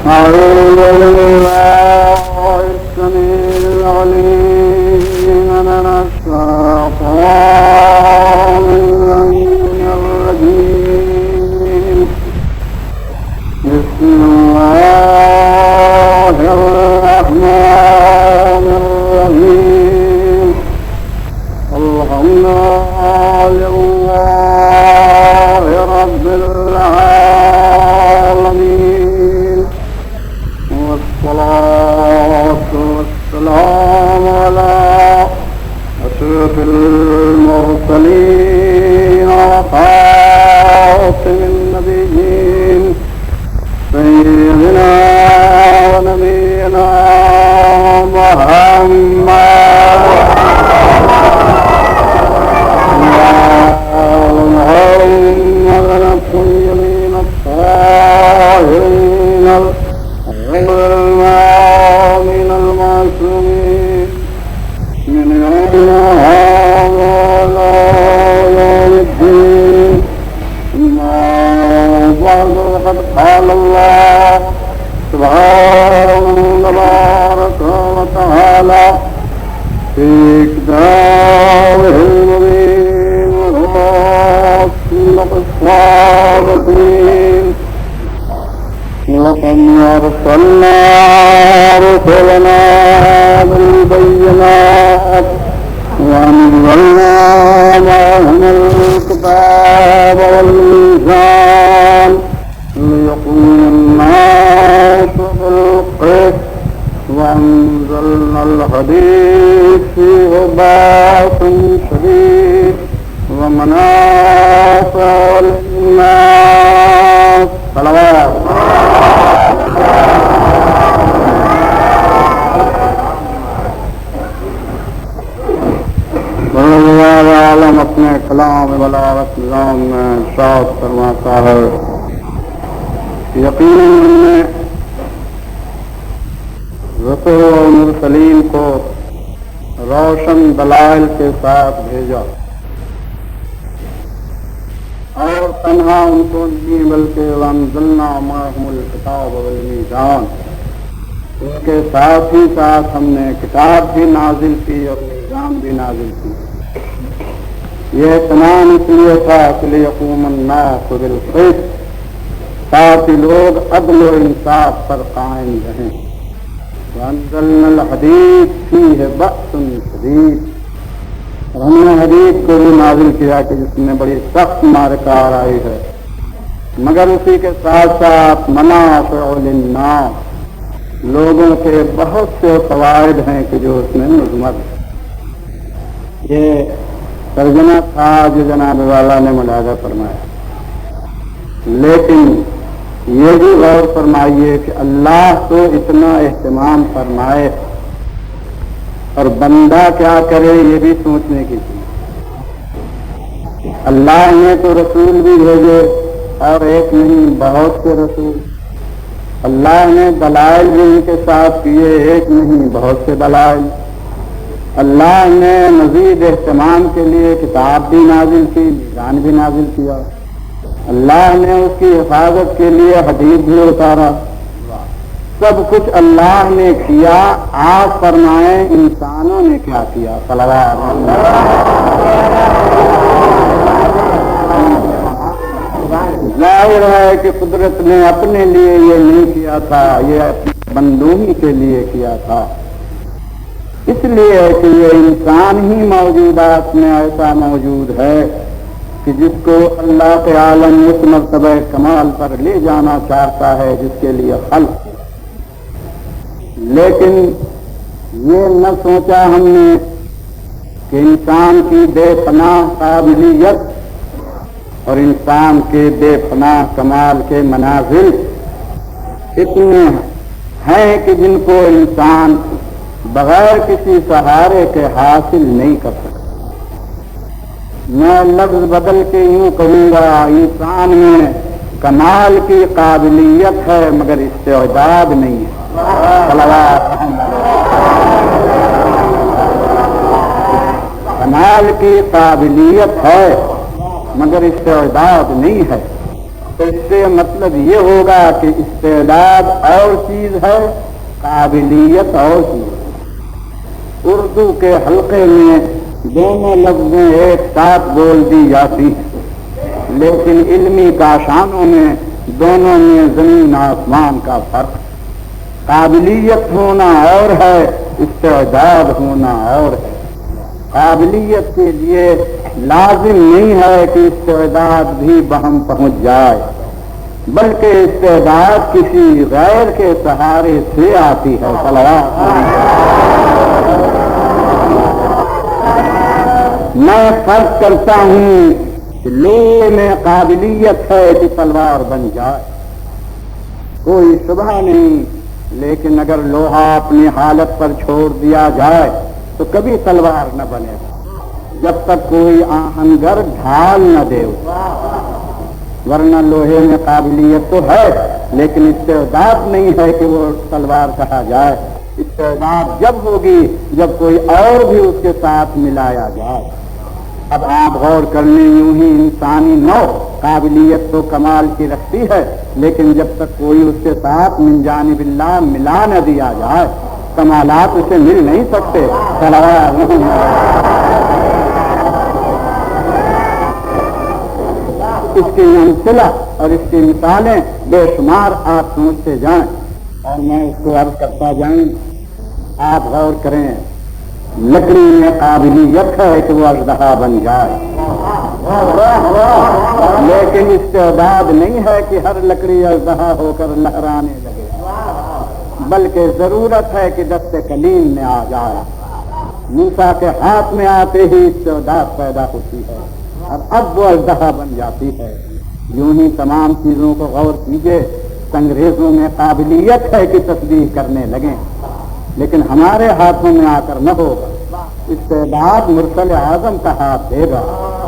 أعوذ بالله السميع العليم من الشيطان الرجيم بسم الله الرحمن الرحيم الحمد لله رب العالمين والصلاة والسلام على أشرف المرسلين وخاتم النبيين سيدنا ونبينا محمد الطيبين الطاهرين المؤمنين المعصومين من يومنا هذا إلى يوم الدين أما بعد فقد قال الله سبحانه تبارك وتعالى في كتابه المبين وأصدق الصادقين لقد أرسلنا رسلنا بالبينات وأنزلنا معهم الكتاب والميزان ليقوم الناس بالقسط وأنزلنا الحديد فيه بأس شديد ومنافع للناس صلوات اللہ عالم اپنے کلام بلاغت نظام میں ارشاد فرماتا ہے یقیناً ہم نے رسول و مرسلین کو روشن دلائل کے ساتھ بھیجا اور تنہا ان کو نہیں بلکہ وانزلنا معهم الکتاب والمیزان ان کے ساتھ ہی ساتھ ہم نے کتاب بھی نازل کی اور میزان بھی نازل کی. یہ تمام اس لیے تھا کہ لیقوم الناس بالقسط تاکہ لوگ عدل و انصاف پر قائم رہیں. وانزلنا الحدید فیہ بأس شدید اور ہم نے حدید کو بھی نازل کیا کہ جس میں بڑی سخت معرکہ آئی ہے مگر اسی کے ساتھ ساتھ منافع للناس لوگوں کے بہت سے فوائد ہیں کہ جو اس میں مضمر ہے. یہ ترجمہ تھا جو جناب والا نے ملاحظہ فرمایا لیکن یہ بھی غور فرمائیے کہ اللہ تو اتنا اہتمام فرمائے اور بندہ کیا کرے یہ بھی سوچنے کی چیز. اللہ نے تو رسول بھی بھیجے اور ایک نہیں بہت سے رسول. اللہ نے دلائل بھی ان کے ساتھ کیے ایک نہیں بہت سے دلائل. اللہ نے مزید اہتمام کے لیے کتاب بھی نازل کی میزان بھی نازل کیا. اللہ نے اس کی حفاظت کے لیے حدید بھی اتارا. سب کچھ اللہ نے کیا. آپ فرمائیں انسانوں نے کیا کیا؟ صلوات ظاہر ہے کہ قدرت نے اپنے لیے یہ نہیں کیا تھا یہ اپنی بندومی کے لیے کیا تھا. اس لیے کہ یہ انسان ہی موجودات میں ایسا موجود ہے کہ جس کو اللہ کے عالم اس مرتبہ کمال پر لے جانا چاہتا ہے جس کے لیے خلق. لیکن یہ نہ سوچا ہم نے کہ انسان کی بے پناہ قابلیت اور انسان کے بے پناہ کمال کے منازل اتنے ہیں کہ جن کو انسان بغیر کسی سہارے کے حاصل نہیں کر سکتا. میں لفظ بدل کے یوں کہوں گا انسان میں کمال کی قابلیت ہے مگر استعداد نہیں ہے. کمال کی قابلیت ہے مگر استعداد نہیں ہے. تو اس سے مطلب یہ ہوگا کہ استعداد اور چیز ہے، قابلیت اور چیز ہے۔ اردو کے حلقے میں دونوں لفظیں ایک ساتھ بول دی جاتی ہیں، لیکن علمی کاشانوں میں دونوں میں زمین آسمان کا فرق۔ قابلیت ہونا اور ہے، استعداد ہونا اور ہے۔ قابلیت کے لیے لازم نہیں ہے کہ استعداد بھی بہم پہنچ جائے، بلکہ استعداد کسی غیر کے سہارے سے آتی ہے۔ میں فرض کرتا ہوں کہ لوہے میں قابلیت ہے کہ تلوار بن جائے، کوئی شبہ نہیں، لیکن اگر لوہا اپنی حالت پر چھوڑ دیا جائے تو کبھی تلوار نہ بنے گا جب تک کوئی آہنگر ڈھال نہ دے، ورنہ لوہے میں قابلیت تو ہے لیکن استعداد نہیں ہے کہ وہ تلوار کہا جائے۔ استعداد جب ہوگی جب کوئی اور بھی اس کے ساتھ ملایا جائے۔ اب آپ غور کرنے یوں ہی انسانی نوع قابلیت تو کمال کی رکھتی ہے، لیکن جب تک کوئی اس کے ساتھ من جانب اللہ ملا نہ دیا جائے کمالات اسے مل نہیں سکتے۔ اس کی امثلہ اور اس کی مثالیں بے شمار آپ سمجھتے جائیں اور میں اس کو عرض کرتا جائیں۔ آپ غور کریں، لکڑی میں قابلیت ہے کہ وہ اژدہا بن جائے، لیکن استعداد نہیں ہے کہ ہر لکڑی اژدہا ہو کر لہرانے لگے، بلکہ ضرورت ہے کہ دست کلیم میں آ جائے۔ موسیٰ کے ہاتھ میں آتے ہی استعداد پیدا ہوتی ہے اور اب وہ اژدہا بن جاتی ہے۔ یوں ہی تمام چیزوں کو غور کیجیے، انگریزوں میں قابلیت ہے کہ تصدیق کرنے لگیں، لیکن ہمارے ہاتھوں میں آ کر نہ ہوگا۔ استعداد مرسل اعظم کا ہاتھ دے گا،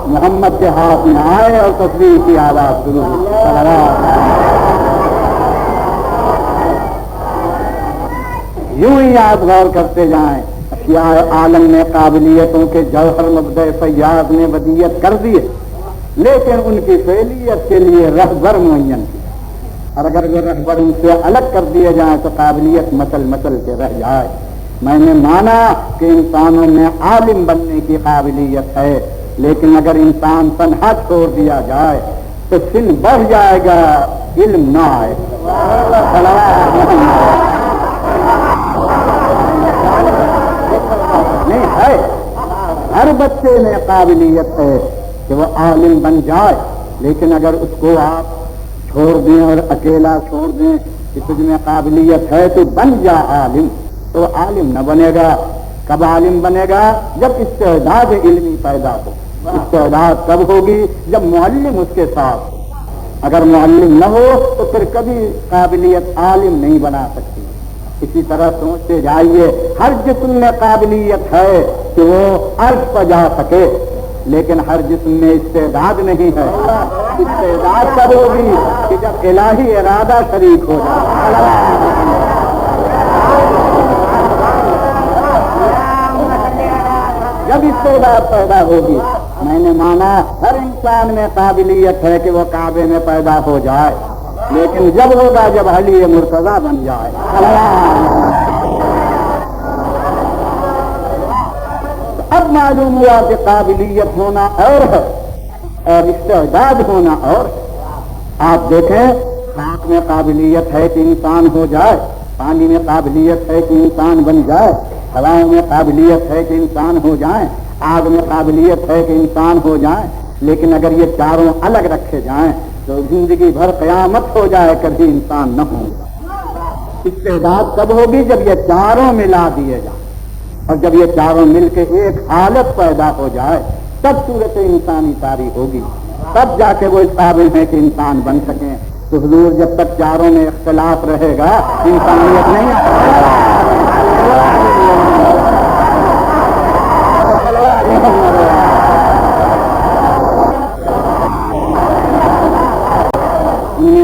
محمد کے ہاتھ میں آئے اور تصدیق کی آواز شروع ہوئی۔ یوں ہی آپ غور کرتے جائیں، اشیاء عالم میں قابلیتوں کے جوہر مبدع فیاض نے ودیت کر دیے، لیکن ان کی فعلیت کے لیے رہبر معین کی، اور اگر وہ رہبر ان سے الگ کر دیے جائیں تو قابلیت مچل کے رہ جائے۔ میں نے مانا کہ انسانوں میں عالم بننے کی قابلیت ہے، لیکن اگر انسان تنہا چھوڑ دیا جائے تو سن بڑھ جائے گا، علم نہ آئے۔ نہیں ہے، ہر بچے میں قابلیت ہے کہ وہ عالم بن جائے، لیکن اگر اس کو آپ چھوڑ دیں اور اکیلا چھوڑ دیں کہ تجھ میں قابلیت ہے تو بن جا عالم، تو عالم نہ بنے گا۔ کب عالم بنے گا؟ جب استعداد علمی پیدا ہو۔ استعداد کب ہوگی؟ جب معلم اس کے ساتھ ہو۔ اگر معلم نہ ہو تو پھر کبھی قابلیت عالم نہیں بنا سکتی۔ اسی طرح سوچتے جائیے، ہر جسم میں قابلیت ہے کہ وہ عرش پر جا سکے، لیکن ہر جسم میں استعداد نہیں ہے۔ استعداد کب ہوگی؟ کہ جب الہی ارادہ شریک ہو جائے۔ جب استعداد پیدا ہوگی، میں نے مانا ہر انسان میں قابلیت ہے کہ وہ کعبے میں پیدا ہو جائے، لیکن جب ہوگا جب علی مرتضیٰ بن جائے۔ اب معلوم ہوا کہ قابلیت ہونا اور ہے اور استعداد ہونا اور ہے۔ آپ دیکھیں، خاک میں قابلیت ہے کہ انسان ہو جائے، پانی میں قابلیت ہے کہ انسان بن جائے، ہواؤں میں قابلیت ہے کہ انسان ہو جائیں، آگ میں قابلیت ہے کہ انسان ہو جائیں، لیکن اگر یہ چاروں الگ رکھے جائیں تو زندگی بھر قیامت ہو جائے کبھی انسان نہ ہوں گا۔ استعداد کب ہوگی؟ جب یہ چاروں ملا دیے جائیں، اور جب یہ چاروں مل کے ایک حالت پیدا ہو جائے تب صورت انسانی طاری ہوگی، تب جا کے وہ اس قابل ہے کہ انسان بن سکیں۔ تو حضور جب تک چاروں میں اختلاف رہے گا انسانیت نہیں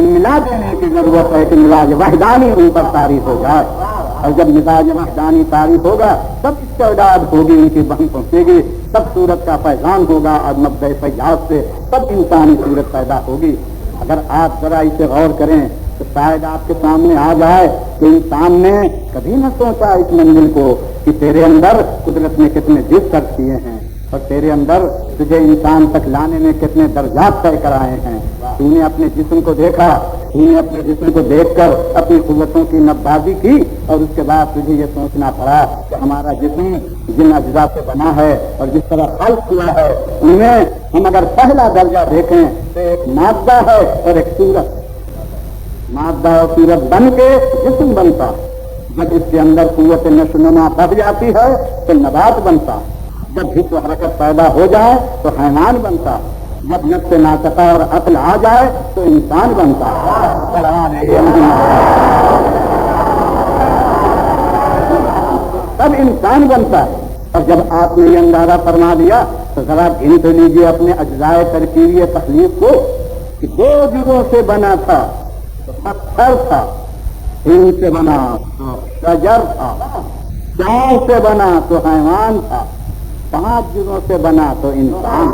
ملا دینے کی ضرورت ہے کہ مزاج وحدانی ان پر تعریف ہو جائے، اور جب مزاج وحدانی تعریف ہوگا تب استعداد ہوگی، ان کی بہن پہنچے گی، تب صورت کا فیضان ہوگا اور مبدأ فیاض سے تب انسانی صورت پیدا ہوگی۔ اگر آپ ذرا اسے غور کریں تو شاید آپ کے سامنے آ جائے کہ انسان نے کبھی نہ سوچا اس منزل کو کہ تیرے اندر قدرت نے کتنے جز خرچ کیے ہیں اور تیرے اندر تجھے انسان تک لانے میں کتنے درجات طے کرائے ہیں. تو نے اپنے جسم کو دیکھا, تو نے اپنے جسم کو دیکھ کر اپنی قوتوں کی نبازی کی اور اس کے بعد تجھے یہ سوچنا پڑا کہ ہمارا جسم جن اجزاء سے بنا ہے اور جس طرح خلق ہوا ہے ان میں ہم اگر پہلا درجہ دیکھیں تو ایک مادہ ہے اور ایک صورت. مادہ اور صورت بن کے جسم بنتا. جب اس کے اندر قوت نشو و نما بڑھ جاتی ہے تو نبات بنتا. جب حس و حرکت پیدا ہو جائے تو حیوان بنتا. جب نفس ناطقہ اور عقل آ جائے تو انسان بنتا. تب انسان بنتا ہے. اور جب آپ نے یہ اندازہ فرما دیا تو ذرا گن تو لیجیے اپنے اجزاء ترکیبی تخلیق کو کہ 2 جزوں سے بنا تھا تو پتھر تھا, ہل سے بنا تو شجر تھا, 4 سے بنا تو حیوان تھا, 5 جزوں سے بنا تو انسان.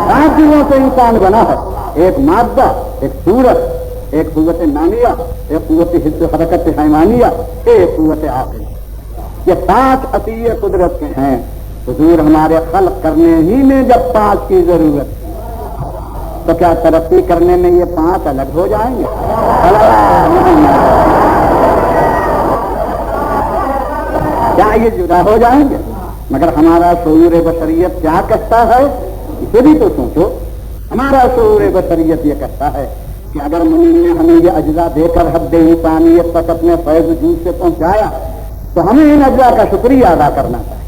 5 جزوں سے انسان بنا ہے. ایک مادہ, ایک صورت, ایک قوت نامیہ, ایک قوت حس و حرکت حیوانیہ, ایک قوت عقل. یہ 5 عطیے قدرت کے ہیں. حضور ہمارے خلق کرنے ہی میں جب 5 کی ضرورت ہے تو کیا ترقی کرنے میں یہ 5 الگ ہو جائیں گے؟ کیا یہ جدا ہو جائیں گے؟ مگر ہمارا شعور بشریت کیا کہتا ہے اسے بھی تو سوچو. ہمارا شعور بشریت یہ کہتا ہے کہ اگر منی نے ہمیں یہ اجزاء دے کر حد انسانیت تک اپنے فیض وجود سے پہنچایا تو ہمیں ان اجزاء کا شکریہ ادا کرنا چاہیے.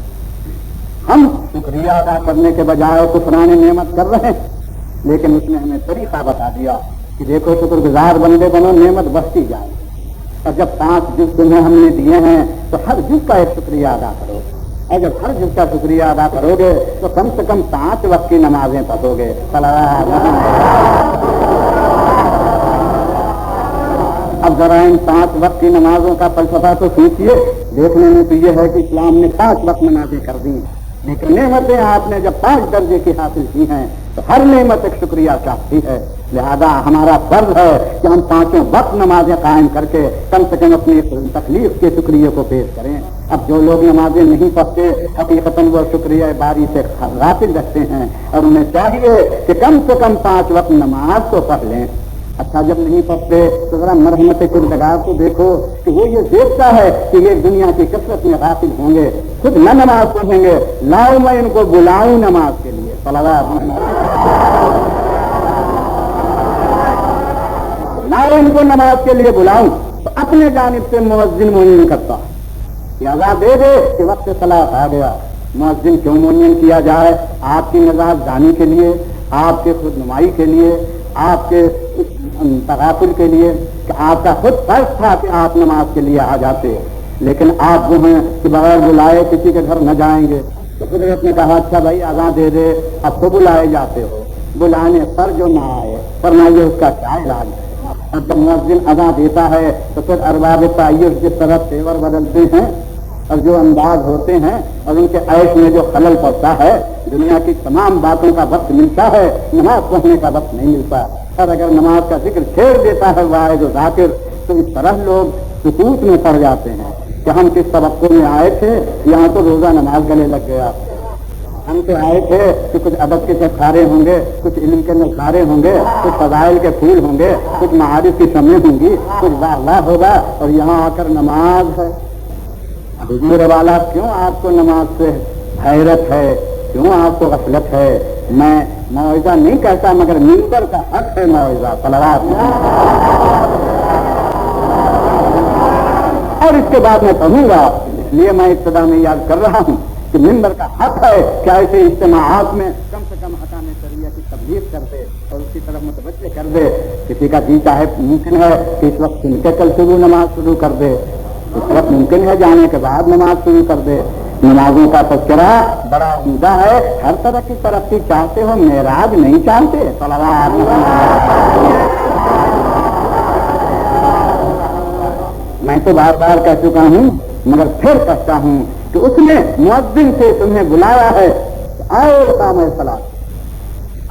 ہم شکریہ ادا کرنے کے بجائے کفران نعمت کر رہے ہیں, لیکن اس نے ہمیں طریقہ بتا دیا کہ دیکھو شکر گزار بندے بنو, نعمت بڑھتی جائے. اور جب 5 جز تمہیں ہم نے دیے ہیں تو ہر جز کا ایک شکریہ ادا کرو. اور جب ہر جز کا شکریہ ادا کرو گے تو کم سے کم 5 وقت کی نمازیں پڑھو گے. اب ذرا ان 5 وقت کی نمازوں کا فلسفہ تو سوچیے. دیکھنے میں تو یہ ہے کہ اسلام نے 5 وقت نمازیں کر دی, لیکن نعمتیں آپ نے جب 5 درجے کی حاصل کی ہیں تو ہر نعمت ایک شکریہ چاہتی ہے. لہذا ہمارا فرض ہے کہ ہم 5 وقت نمازیں قائم کر کے کم سے کم اپنی تکلیف کے شکریہ کو پیش کریں. اب جو لوگ نمازیں نہیں پڑھتے حقیقتاً وہ شکریہ باری سے غافل رکھتے ہیں اور انہیں چاہیے کہ کم سے کم 5 وقت نماز تو پڑھ لیں. اچھا جب نہیں پڑھتے تو ذرا مرحمت کردگار کو دیکھو کہ وہ یہ دیکھتا ہے کہ یہ دنیا کی کثرت میں غافل ہوں گے, خود نہ نماز پڑھیں گے. لاؤ میں ان کو بلاؤں نماز کے لیے. لاؤ ان کو نماز کے لیے بلاؤں تو اپنے جانب سے مؤذن معین کرتا کہ اذان دے دے کہ وقت صلاۃ آ گیا. مؤذن کیوں معین کیا جائے؟ آپ کی نجات دانی کے لیے, آپ کے خود نمائی کے لیے, آپ کے تغافل کے لیے. کہ آپ کا خود فرض تھا کہ آپ نماز کے لیے آ جاتے, لیکن آپ وہ ہیں کہ بغیر بلائے کسی کے گھر نہ جائیں گے. تو قدرت نے کہا اچھا بھائی اذان دے دے, اب تو بلائے جاتے ہو, بلانے پر جو نہ آئے فرمائیے اس کا کیا علاج ہے؟ اب جب مؤذن اذان دیتا ہے تو پھر ارباب تعیش جس طرح تیور بدلتے ہیں اور جو انداز ہوتے ہیں اور ان کے عیش میں جو خلل پڑتا ہے, دنیا کی تمام باتوں کا وقت ملتا ہے, نماز پڑھنے کا وقت نہیں ملتا. اور اگر نماز کا ذکر چھیڑ دیتا ہے واحد و ذاکر تو اس طرح لوگ سکوت میں پڑ جاتے ہیں کہ ہم کس توقع میں آئے تھے, یہاں تو روزہ نماز گلے لگ گیا. ہم تو آئے تھے کہ کچھ ادب کے چٹخارے ہوں گے, کچھ علم کے نظارے ہوں گے, کچھ فضائل کے پھول ہوں گے, کچھ معارف کی شمیں ہوں گی, کچھ واہ واہ ہوگا, اور یہاں آ کر نماز ہے. حضور والا کیوں آپ کو نماز سے حیرت ہے, کیوں آپ کو غفلت ہے؟ میں موعظہ نہیں کہتا مگر منبر کا حق ہے موعظہ صلوات. اور اس کے بعد میں پڑھوں گا, اس لیے میں ابتدا میں یاد کر رہا ہوں کہ منبر کا حق ہے کہ ایسے اجتماعات میں کم سے کم حکام شریعہ کی تبلیغ کر دے اور اس کی طرف متوجہ کر دے. کسی کا جی چاہے ممکن ہے کہ اس وقت سن کے کل نماز شروع کر دے, اس وقت ممکن ہے جانے کے بعد نماز شروع کر دے. نمازوں کا تذکرہ بڑا عمدہ ہے. ہر طرح کی ترقی چاہتے ہو, معراج نہیں چاہتے. میں تو بار بار کہہ چکا ہوں مگر پھر کہتا ہوں کہ اس نے مؤذن سے تمہیں بلایا ہے, آؤ کام صلاۃ.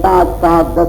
5, 7, 10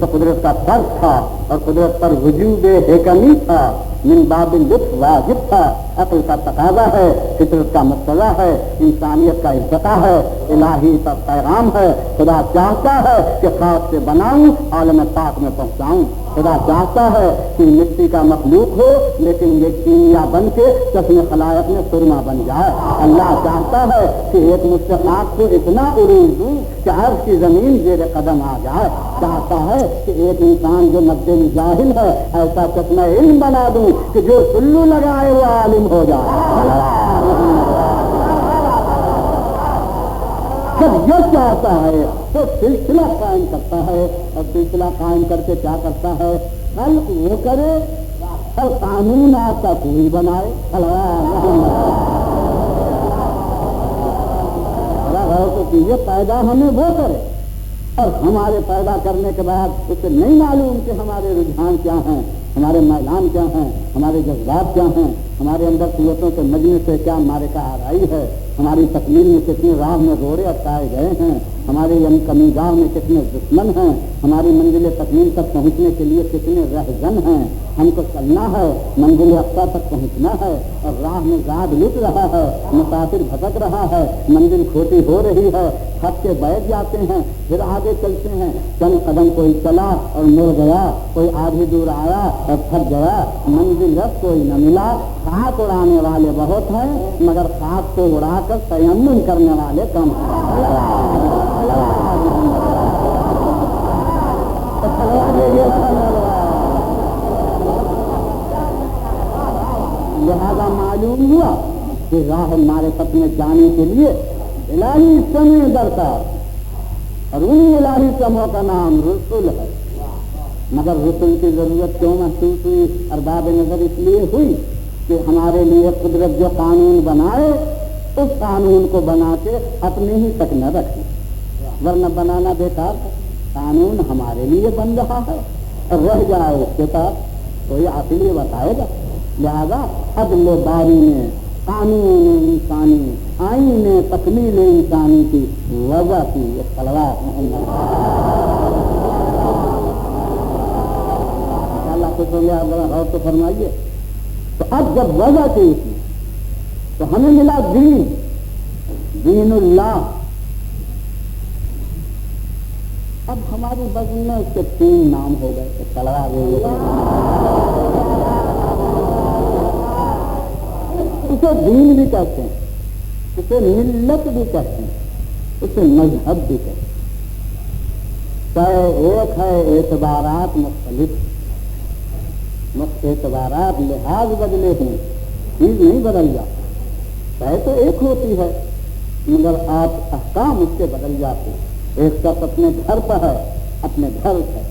تو قدرت کا فرض تھا اور قدرت پر وجوب حکمی تھا، من باب لطف واجب تھا، عقل کا تقاضا ہے، فطرت کا مقتضا ہے، انسانیت کا ارتقا ہے، الہی پر پیغام ہے۔ خدا چاہتا ہے کہ خاک سے بناؤں، عالم پاک میں پہنچاؤں۔ خدا چاہتا ہے کہ مٹی کا مخلوق ہو لیکن یہ کیمیا بن کے چشم خلائق میں سرما بن جائے۔ اللہ چاہتا ہے کہ ایک مستحق کو اتنا عروج دوں کہ عرش کی زمین زیر قدم آ جائے۔ چاہتا ہے کہ ایک انسان جو مدن جاہل ہے ایسا چشمہ علم بنا دوں کہ جو سلو لگائے وہ عالم ہو جائے۔ جب یہ چاہتا ہے تو سلسلہ قائم کرتا ہے، اور سلسلہ قائم کر کے کیا کرتا ہے؟ خلق وہ کرے اور قانون آپ کا کوئی بنائے۔ یہ پیدا ہمیں وہ کرے اور ہمارے پیدا کرنے کے بعد اسے نہیں معلوم کہ ہمارے رجحان کیا ہیں، ہمارے میلان کیا ہیں، ہمارے جذبات کیا ہیں، ہمارے اندر قوتوں کے مجمع سے کیا ہمارے کا آرائی ہے، ہماری تکمیل میں کتنی راہ میں روڑے اٹکائے گئے ہیں، ہماری کمی گاہ میں کتنے دشمن ہیں، ہماری منزل تکمیل تک پہنچنے کے لیے کتنے رہزن ہیں۔ ہم کو چلنا ہے، منزل اقصیٰ تک پہنچنا ہے، اور راہ میں زاد لٹ رہا ہے، مسافر بھٹک رہا ہے، منزل کھوٹی ہو رہی ہے، تھک کے بیٹھ جاتے ہیں، پھر آگے چلتے ہیں، چند قدم کوئی چلا اور مڑ گیا، کوئی آدھی دور آیا اور تھک گیا، منزل رس کوئی نہ ملا۔ خاک اڑانے والے بہت ہیں مگر خاک کو اڑا کر تیمم کرنے والے کم ہیں۔ لہذا معلوم ہوا کہ راہ معرفت میں جانے کے لیے الہی سمے درکار، اور انہی الہی سموں کا نام رسول ہے۔ مگر رسول کی ضرورت کیوں محسوس ہوئی؟ ارباب نظر اس لیے ہوئی کہ ہمارے لیے قدرت جو قانون بنائے اس قانون کو بنا کے اپنے ہی تک نہ رکھے، ورنہ بنانا بیکار ہے۔ قانون ہمارے لیے بن رہا ہے اور رہ جائے اس کے ساتھ کوئی عقل یہ بتائے گا۔ لہذا عدل باری نے قانون انسانی آئین تکمیل انسانی کی وضع کی صلوات محمد اللہ کو تو یہ غور تو فرمائیے۔ تو اب جب وضع کی تو ہمیں ملا دین اللہ۔ اب ہماری بزم میں اس کے 3 نام ہو گئے، اسے دین بھی کہتے ہیں، اسے ملت بھی کہتے ہیں، اسے مذہب بھی کہتے ہیں۔ چاہے ایک ہے اعتبارات مختلف، اعتبارات لحاظ بدلے ہیں، چیز نہیں بدل جاتی۔ چاہے تو ایک ہوتی ہے مگر آپ احکام اس کے بدل جاتے ہیں۔ ایک شخص اپنے گھر پر ہے، اپنے گھر ہے،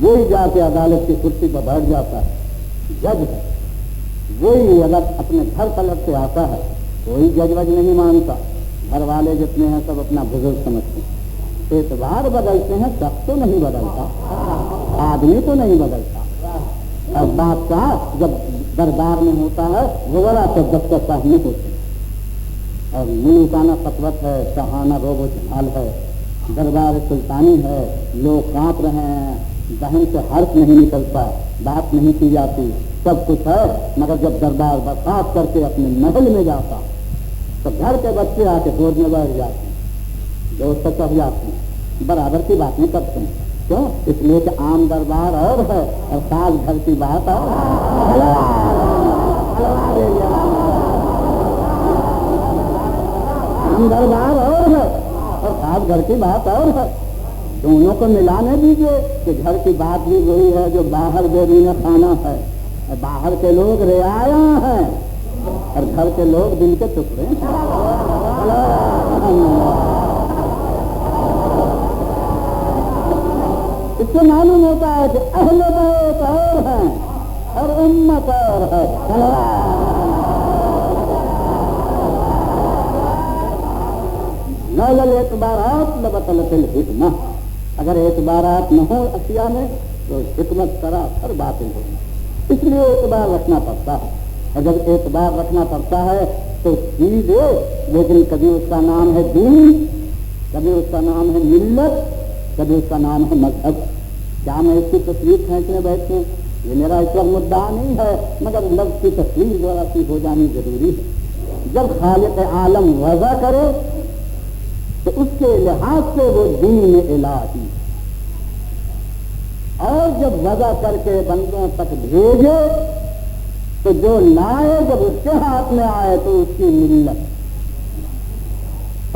وہی جا کے عدالت کی کرسی پر بیٹھ جاتا ہے، جج ہے۔ وہی اگر اپنے گھر پلٹ سے آتا ہے کوئی جج وج نہیں مانتا، گھر والے جتنے ہیں سب اپنا بزرگ سمجھتے ہیں۔ اعتبار بدلتے ہیں، شخص تو نہیں بدلتا، آدمی تو نہیں بدلتا۔ اور بادشاہ جب دربار میں ہوتا ہے وزرا تو دفتر سامنے ہوتے ہیں، اور ملوکانہ سطوت ہے، شاہانہ روب و جمال ہے، دربار سلطانی ہے، لوگ کانپ رہے ہیں، ذہن سے حرف نہیں نکلتا، بات نہیں کی جاتی، سب کچھ ہے۔ مگر جب دربار برخاست کر کے اپنے محل میں جاتا تو گھر کے بچے آ کے گود میں بیٹھ جاتے ہیں، دوست چڑھ جاتے ہیں، برابر کی باتیں کرتے ہیں۔ کیوں؟ اس لیے کہ عام دربار اور ہے اور خاص گھر کی بات اور عام دربار اور ہے اور خاص گھر کی بات اور ہے۔ دونوں کو ملانے دیجیے کہ گھر کی بات بھی وہی ہے جو باہر بیرون خانہ ہے۔ باہر کے لوگ رعایا ہیں اور گھر کے لوگ دل کے ٹکڑے ہیں۔ اس سے معلوم ہوتا ہے کہ اہل بیت اور ہیں اور امت اور ہے۔ لولا الاعتبارات لبطلت الحکمہ، اگر اعتبارات نہ ہو اشیاء میں تو حکمت سراسر باطل ہوگی۔ اس لیے اعتبار رکھنا پڑتا ہے، اور جب اعتبار رکھنا پڑتا ہے تو چیز ہے، لیکن کبھی اس کا نام ہے دین، کبھی اس کا نام ہے ملت، کبھی اس کا نام ہے مذہب. کیا میں اس کی تصویر کھینچنے بیٹھوں؟ یہ میرا اس وقت مدعا نہیں ہے، مگر لفظ کی تصویر ذرا سی ہو جانی ضروری ہے. جب خالق عالم وضع کرے تو اس کے لحاظ سے وہ دین الہی، اور جب وضع کر کے بندوں تک بھیجے تو جو لائے جب اس کے ہاتھ میں آئے تو اس کی ملت،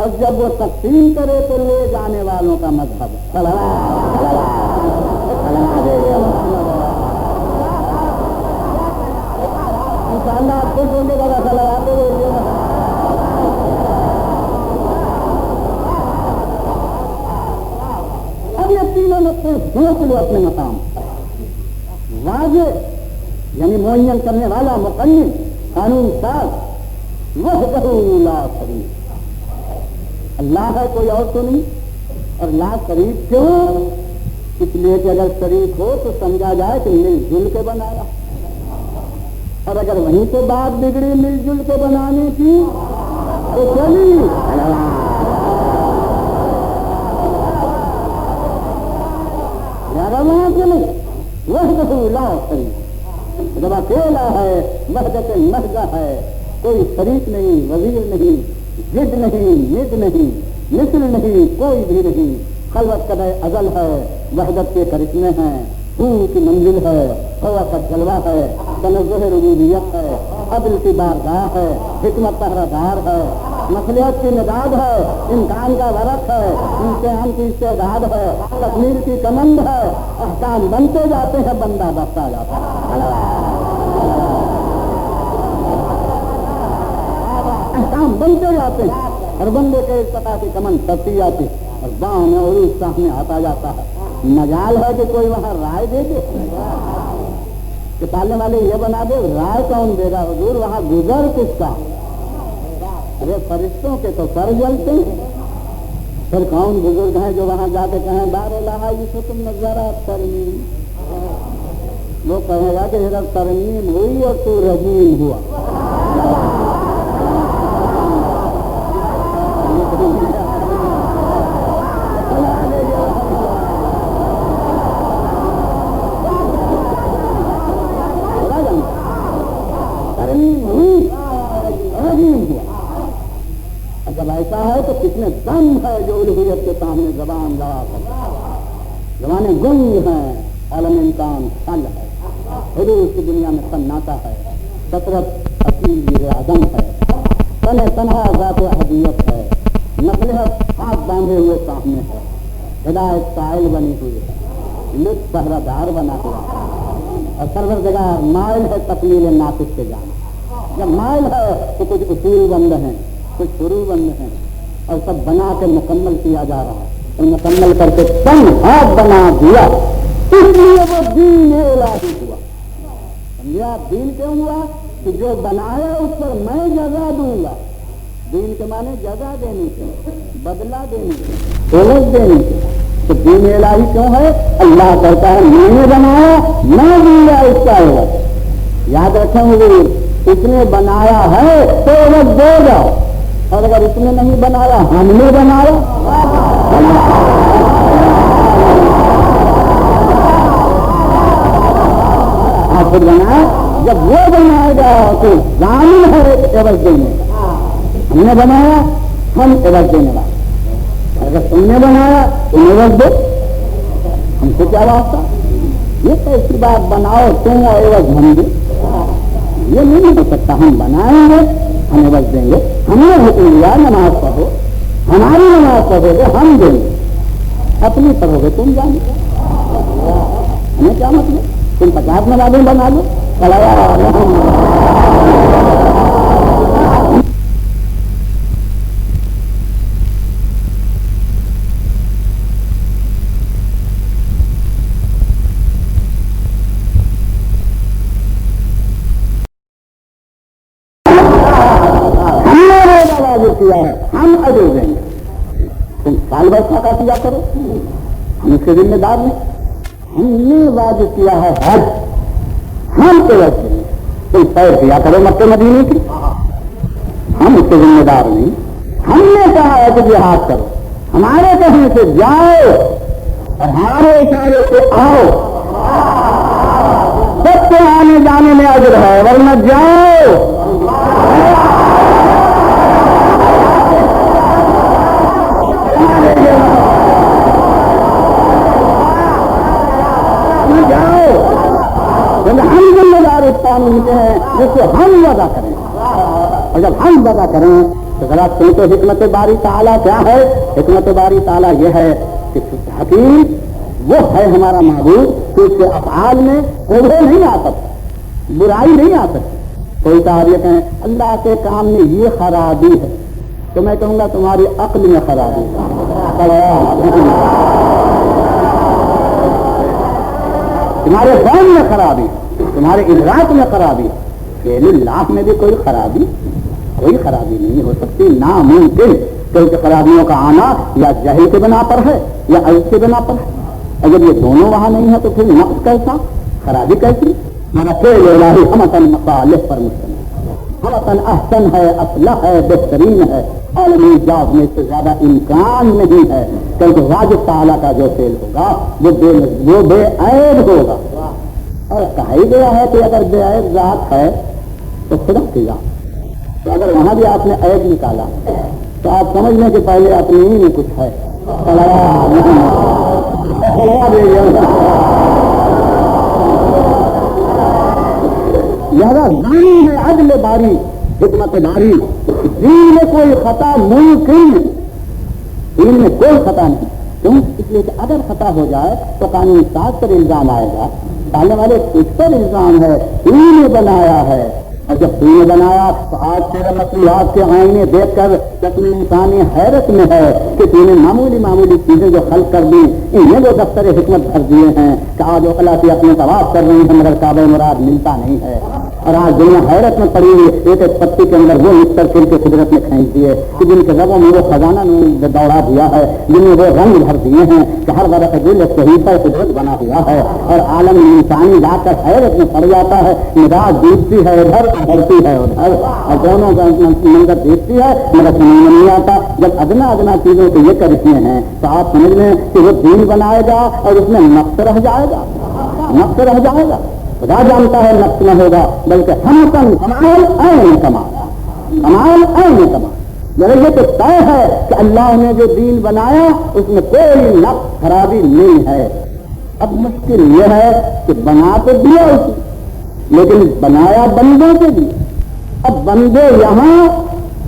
اور جب وہ تقسیم کرے تو لے جانے والوں کا مذہب. انشاءاللہ آپ خوش ہوں گے بڑا سا لگاتے ہوئے. اب یہ تینوں نقطے دیکھ لو اپنے مقام. واضح یعنی معین کرنے والا، مقنن، قانون ساز، وحدہ لا شریک. اللہ ہے، کوئی اور تو نہیں. اور لا شریک کیوں؟ اس لیے کہ اگر شریک ہو تو سمجھا جائے کہ مل جل کے بنایا، اور اگر وہیں سے بات بگڑی مل جل کے بنانے کی تو چلی وہاں سے نہیں. وحدہ لا شریک، جب اکیلا ہے، وحدت محض ہے، کوئی شریک نہیں، وزیر نہیں، ضد نہیں، ند نہیں، مثل نہیں، کوئی بھی نہیں. خلوت قدر ازل ہے، وحدت کے کرشمے ہیں، حور کی منزل ہے، قوت کا جلوہ ہے، تنزہ ربوبیت ہے، عدل کی بارگاہ ہے، حکمت پہرہ دار ہے، مصلحت کی مداد ہے، امکان کا ورق ہے، امتحان کی استعداد ہے، تکمیل کی کمند ہے. احکام بنتے جاتے ہیں، بندہ بستا جاتا ہے. احکام بنتے جاتے ہیں اور بندے کے ارتقاء کی کمند کرتی جاتی اور باں میں عروج سامنے آتا جاتا ہے. مجال ہے کہ کوئی وہاں رائے دے دے کہ پالنے والے یہ بنا دے. رائے کون دے گا حضور؟ وہاں گزر کس کا؟ ارے فرشتوں کے تو سر جلتے ہیں. پھر کون بزرگ ہیں جو وہاں جا کے کہیں بار الہ یوسف نظارہ ترمیم؟ وہ کہے گا کہ جب ترمیم ہوئی اور تو رجیم ہوا. جب ایسا ہے تو کتنے دم ہے جو الوہیت کے سامنے زبان لڑا کر. زبانیں گنگ ہیں، عالم انسان سل ہے، حدود کی دنیا میں سناتا ہے، کثرت اصیل عدم ہے، تن تنہا ذات احدیت ہے، نقلت ہاتھ باندھے ہوئے سامنے ہے، ہدایت قائل بنی ہوئی ہے، لطف پہرہ دار بنا ہوا ہے، اور پروردگار مائل ہے تکمیل ناقص کے جانا. جب مائل ہے تو کچھ اصول بند ہیں، کچھ شروع بند ہیں، اور سب بنا کے مکمل کیا جا رہا ہے. اور مکمل کر کے تن ہاتھ بنا دیا، اس لیے وہ دین الہی ہوا. سمجھا دین کیوں ہوا؟ کہ جو بنایا اس پر میں جزا دوں گا. دین کے معنی جزا دینی سے، بدلہ دینی سے، عوض دینی سے. تو دین الہی کیوں ہے؟ اللہ کہتا ہے میں نے بنایا، میں دوں گا اس کا عوض. یاد رکھیں حضور، اس نے بنایا ہے تو عوض دے گا، اور اگر اس نے نہیں بنایا، ہم نے بنایا. آپ خود بنائے، جب وہ بنائے گا تو ضامن ہے عوض دینے کا. ہم نے بنایا، ہم عوض دینے والے. اگر تم نے بنایا تم عوض دو، ہم کو کیا واسطہ؟ یہ کیسی بات؟ بناؤ تم اور عوض ہم دے، یہ نہیں ہو سکتا. ہم بنائیں گے، ہم عوض دیں گے. ہم نے حکم دیا نماز پڑھو، ہماری نماز پڑھو گے ہم دیں گے، اپنی پڑھو گے تم جانو. ہمیں کیا مطلب؟ تم 50 نمازیں بنا لو. کیا ہے ہم اجر دیں گے. تم سال بھر کا کیا کرو، ہم اس کے ذمہ دار نہیں. ہم نے واجب کیا ہے حج، ہم کو دیں گے. تم سیر کیا کرو مکے مدینے کی، ہم اس کے ذمہ دار نہیں. ہم نے کہا ہے کہ جہاد کرو، ہمارے کہنے سے جاؤ اور ہمارے اشارے سے آؤ، سب کے آنے جانے میں اجر ہے، ورنہ جاؤ ہم ذمہ دار اس قانون کے ہیں جس کو ہم وضع کریں، اور جب ہم وضع کریں تو ذرا سوچو حکمت باری تعالیٰ کیا ہے؟ حکمت باری تعالیٰ یہ ہے کہ حکیم وہ ہے ہمارا معبود کہ اس کے افعال میں کوڑے نہیں آ سکتے، برائی نہیں آ سکتی۔ کوئی صاحب یہ کہیں اللہ کے کام میں یہ خرابی ہے تو میں کہوں گا تمہاری عقل میں خرابی ہے، تمہارے فہم میں خرابی، تمہارے ادراک میں خرابی، فعل اللہ میں بھی کوئی خرابی نہیں ہو سکتی، ناممکن، کیونکہ خرابیوں کا آنا یا جہل کے بنا پر ہے یا عجز کے بنا پر ہے۔ اگر یہ دونوں وہاں نہیں ہے تو پھر نقص کیسا، خرابی کیسی؟ ہمارا فعل الہی حمتن مصالح پر مشتمل، حمتن احسن ہے، اصلح ہے، بہترین ہے، عالمی اجاز میں اس سے زیادہ امکان نہیں ہے، کیونکہ واجب تعالیٰ کا جو فعل ہوگا وہ بے عیب ہوگا۔ اور کہا ہی گیا ہے کہ اگر بے عیب ذات ہے تو خدا کی ذات، تو اگر وہاں بھی آپ نے عیب نکالا تو آپ سمجھ لیں کہ پہلے اپنی ہی میں کچھ ہے۔ لہذا ہے عدل باری، حکمت باری، دین میں کوئی خطا ممکن نہیں، دین میں کوئی خطا نہیں، کیوں؟ اس لیے کہ اگر خطا ہو جائے تو قانون ساز پر الزام آئے گا، ڈالنے والے اس پر الزام ہے دین نے بنایا ہے، اور جب دین نے بنایا تو آج سے مصلحات کے آئینے دیکھ کر اپنے انسانی حیرت میں ہے کہ تم نے معمولی چیزیں جو خلق کر دی انہیں وہ دفتر حکمت بھر دیے ہیں کہ آج اوقلاتی اپنے طواف کر رہی ہیں مگر کعبہ مراد ملتا نہیں ہے، اور آج دنیا حیرت میں پڑی ہوئی ایک پتی کے اندر وہ مکسر کر کے قدرت نے کھینچ دیے کہ جن کے رگوں میں وہ خزانہ نے دوڑا دیا ہے، جن میں وہ رنگ بھر دیے ہیں کہ ہر ورق دل صحیفہ قدرت بنا دیا ہے، اور عالم انسانی لا کر حیرت میں پڑ جاتا ہے، مزاج دیکھتی ہے ادھر بڑھتی ہے ادھر، اور دونوں کا منظر دیکھتی ہے مگر سمجھ میں نہیں آتا۔ جب ادنا چیزوں کو یہ کرتی ہیں تو آپ سمجھ لیں کہ وہ دین بنائے گا اور اس میں نقص رہ جائے گا، خدا جانتا ہے نقص نہ ہوگا، بلکہ ہم کمال میرا یہ تو طے ہے کہ اللہ نے جو دین بنایا اس میں کوئی نقص خرابی نہیں ہے۔ اب مشکل یہ ہے کہ بنا تو دیا اسے لیکن بنایا بندوں سے بھی، اب بندے یہاں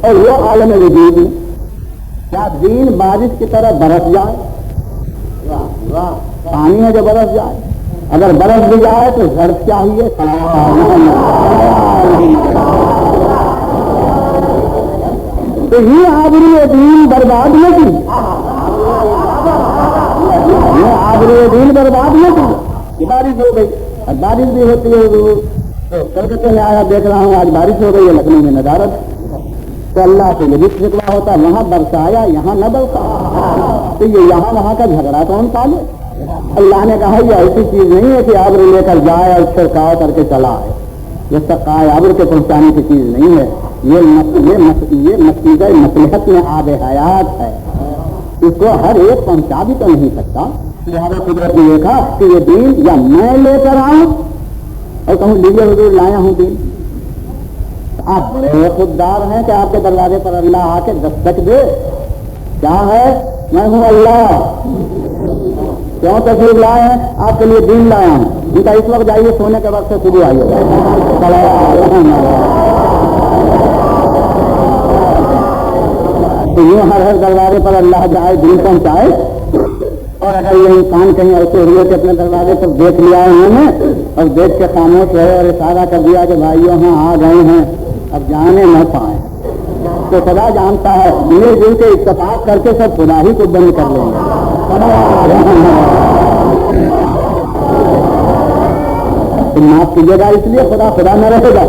اور وہ عالم وجود میں، کیا دین بارش کی طرح برس جائے؟ پانی ہے جو برس جائے، اگر برس بھی جائے تو ظرف چاہیے، تو یہ آبری دین برباد نہ کی، بارش ہو گئی، اور بارش بھی ہوتی ہے تو کلکتے میں آیا دیکھ رہا ہوں آج بارش ہو گئی ہے، لکھنؤ میں ندارت، تو اللہ سے یہ بھی شکوا ہوتا وہاں برسایا یہاں نہ برسا، تو یہ یہاں وہاں کا جھگڑا کون پالے؟ اللہ نے کہا یہ ایسی چیز نہیں ہے کہ آبر لے کر جائے اور چھڑکاؤ کر کے چلا ہے، یہ سقائے آبر کے پہنچانے کی چیز نہیں ہے، یہ مسجد مصلحت میں آب حیات ہے، اس کو ہر ایک پہنچا بھی تو نہیں سکتا۔ لہٰذا قدرت نے دیکھا کہ یہ دین یا میں لے کر آؤں اور کہوں لیجیے حضور لایا ہوں دین، آپ بڑے خوددار ہیں کہ آپ کے دروازے پر اللہ آ کے دستک دے، کیا ہے میں ہوں اللہ، کیوں تشریف لائے ہیں؟ آپ کے لیے دین لایا ہوں، ان کا اس وقت جائیے سونے کے وقت سے شروع آئیے، تو یہ ہر دروازے پر اللہ جائے دین پہنچائے، اور اگر یہ انسان کہیں ایسے ہوئے کہ اپنے دروازے پر دیکھ لیا انہوں نے اور دیکھ کے خاموش رہے اور اشارہ کر دیا کہ بھائیوں ہاں آ گئے ہیں اب جانے نہ پائیں، تو خدا جانتا ہے مل جل کے اتفاق کر کے سب خدا ہی کو بند کر لیں گے۔ معاف کیجیے گا، اس لیے خدا نہ رہے گا،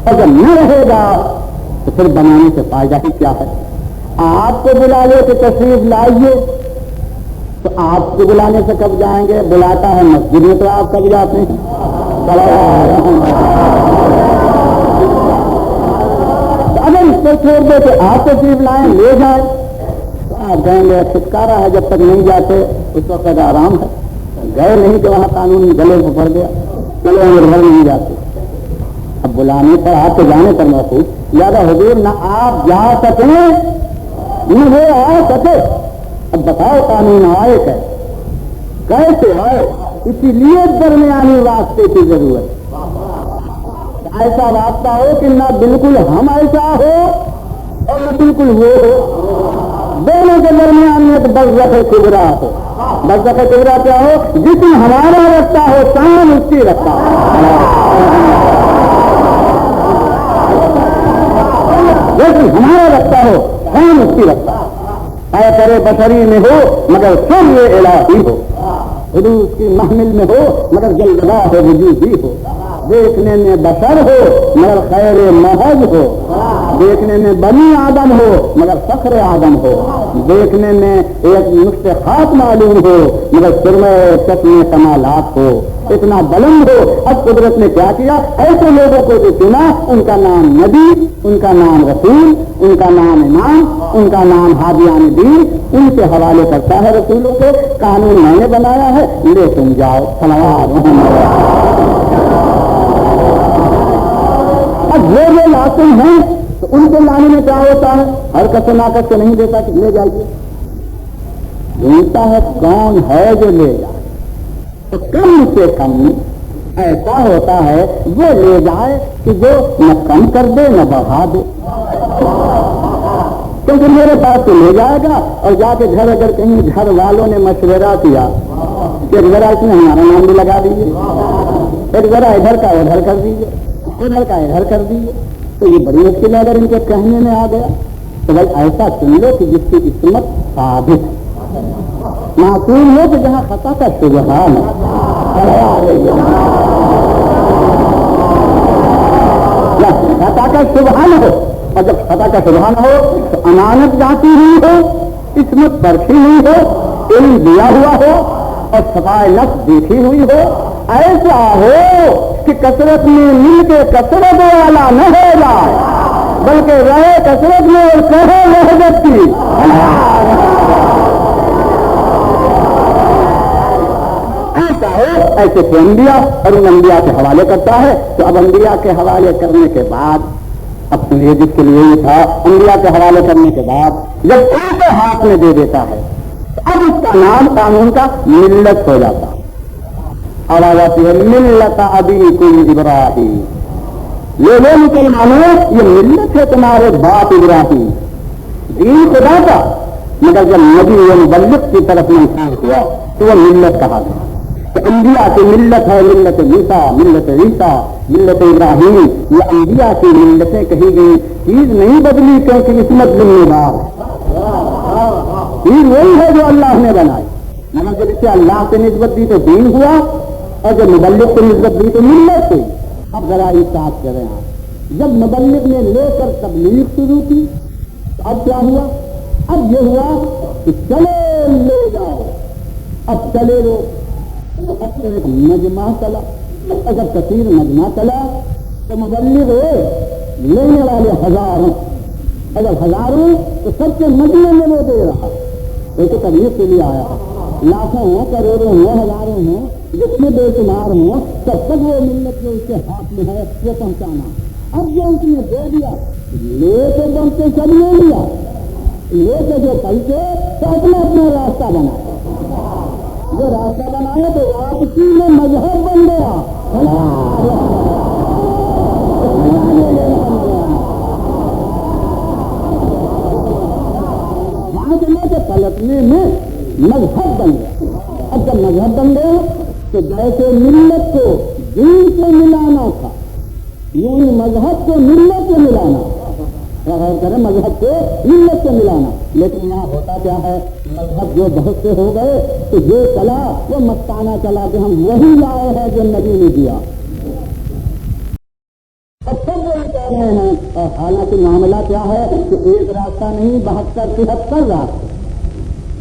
اور جب نہ رہے گا تو پھر بنانے سے فائدہ ہی کیا ہے؟ آپ کو بلا لے کہ تشریف لائیے تو آپ کو بلانے سے کب جائیں گے؟ بلاتا ہے مسجد میں تو آپ کب جاتے ہیں؟ اگر اس کو چھوڑ دے کہ آپ تشریف لائیں لے جائیں تو آپ گئے گے چھٹکارا ہے، جب تک نہیں جاتے اس وقت آرام ہے، گئے نہیں تو وہاں قانون گلے کو پڑ گیا، چلو ہم گھر نہیں جاتے۔ اب بلانے پر آپ کے جانے پر محفوظ زیادہ حضور نہ آپ جا سکیں نہ وہ آ سکے، اب بتاؤ قانون آئے کیسے آئے؟ اسی لیے درمیانی واسطے کی ضرورت، ایسا واسطہ ہو کہ نہ بالکل ہم ایسا ہو اور نہ بالکل وہ ہو، دونوں کے درمیان میں برزخ کبریٰ ہو۔ برزخ کبریٰ کیا ہو؟ جس میں ہمارا رستہ ہو شان اس کی رستہ جیسے ہمارا رستہ ہو شان اس کی رستہ، اے کرے بشری میں ہو مگر سب یہ الہی ہو، حدوث کی محمل میں ہو مگر جلوہ ہو وجودی ہو، دیکھنے میں بشر ہو مگر خیر محض ہو، دیکھنے میں بنی آدم ہو مگر فخر آدم ہو، دیکھنے میں ایک مستحق معلوم ہو مگر سرمہ چشم کمالات ہو، اتنا بلند ہو۔ اب قدرت نے کیا کیا؟ ایسے لوگوں کو جو چنا ان کا نام نبی، ان کا نام رسول، ان کا نام امام، ان کا نام ہادیان دین، ان کے حوالے کرتا ہے رسولوں کے۔ قانون میں نے بنایا ہے، لے تم جاؤ صلوات اب وہ جو لاتے ہیں تو ان کے لانے میں کیا ہوتا ہے؟ ہر کس ناکس سے نہیں دیتا کہ لے جائیے، ڈھونڈتا ہے کون ہے جو لے جائے، تو کم سے کم ایسا ہوتا ہے وہ لے جائے کہ جو نہ کم کر دے نہ بڑھا دے، کیونکہ میرے پاس تو لے جائے گا اور جا کے گھر اگر کہیں گھر والوں نے مشورہ کیا کہ ذرا اس میں ہمارا نام بھی لگا دیجیے، ایک ذرا ادھر کا ادھر کر دیجیے، ادھر کا ادھر کر دیجیے، تو یہ بڑی مشکل ہے۔ اگر ان کے کہنے میں آ گیا تو بھائی ایسا چن لو کہ جس کی قسمت ثابت معصوم ہو، کہ جہاں خطا کا شبہان خطا کا شبہان ہو، اور جب خطا کا شبہان ہو تو امانت جاتی ہوئی ہو، قسمت برکھی ہوئی ہو، علم دیا ہوا ہو اور صفائے نفس دیکھی ہوئی ہو، ایسا ہو کہ کثرت میں مل کے کثرت والا نہ ہو جائے بلکہ رہے کثرت میں اور کہے وحدت کی۔ ایسا ہو، ایسے کہ انبیاء اور ان انبیاء کے حوالے کرتا ہے۔ تو اب انبیاء کے حوالے کرنے کے بعد، اب سنیے جس کے لیے یہ تھا، انبیاء کے حوالے کرنے کے بعد جب ان کے ہاتھ میں دے دیتا ہے تو اب اس کا نام قانون کا ملت ہو جاتا ہے۔ آواز آتی ہے ملت ابیکم ابراہیم، یہ لو مسلمانوں یہ ملت ہے تمہارے باپ ابراہیم، دین خدا کا، مگر جب نبی و مبلغ کی طرف منسوب ہوا تو وہ ملت کہا گیا۔ تو انبیاء کی ملت ہے ملت موسیٰ، ملت عیسیٰ، ملت ابراہیم، یہ انبیاء کی ملتیں کہی گئی، چیز نہیں بدلی کیونکہ عصمت ذمہ دار ہے، چیز وہی ہے جو اللہ نے بنائی، مگر جب اسے اللہ سے نسبت دی تو دین ہوا اور جب مبلغ کو نسبت دی تو ملت ہوئی۔ اب ذرا احساس کریں آپ، جب مبلغ نے لے کر تبلیغ شروع کی تو اب کیا ہوا؟ اب یہ ہوا کہ چلے لے جاؤ، اب چلے لو، اب تو ایک مجمع چلا، اگر کثیر مجمع چلا تو مبلغ لینے والے ہزاروں، اگر ہزاروں تو سب کے مجمع میں وہ دے رہا، ایک تبلیغ کے لیے آیا، لاکھوں ہوں کروڑوں ہوں ہزاروں ہوں جتنے بے شمار ہوں، تب تک وہ ملت جو اس کے ہاتھ میں ہے وہ پہنچانا۔ اب جو اس نے دے دیا لے کے بنتے سب لے لیا، لے کے جو پیسے تو اپنا اپنا راستہ بنایا، جو راستہ بنایا تو واپسی میں مذہب بن گیا، وہاں سے لے کے پلٹنے میں مذہب بن گیا۔ اب جب مذہب بن گیا تو جیسے ملت کو دین سے ملانا تھا، یعنی مذہب کو ملت سے ملانا، غور کریں مذہب کو ملت سے ملانا، لیکن یہاں ہوتا کیا ہے، مذہب جو بہت سے ہو گئے تو یہ چلا وہ مستانہ چلا کہ ہم وہی لائے ہیں جو نبی نے دیا، اب سب وہی کہہ رہے ہیں، اور حالانکہ معاملہ کیا ہے کہ ایک راستہ نہیں 72 73 راستے،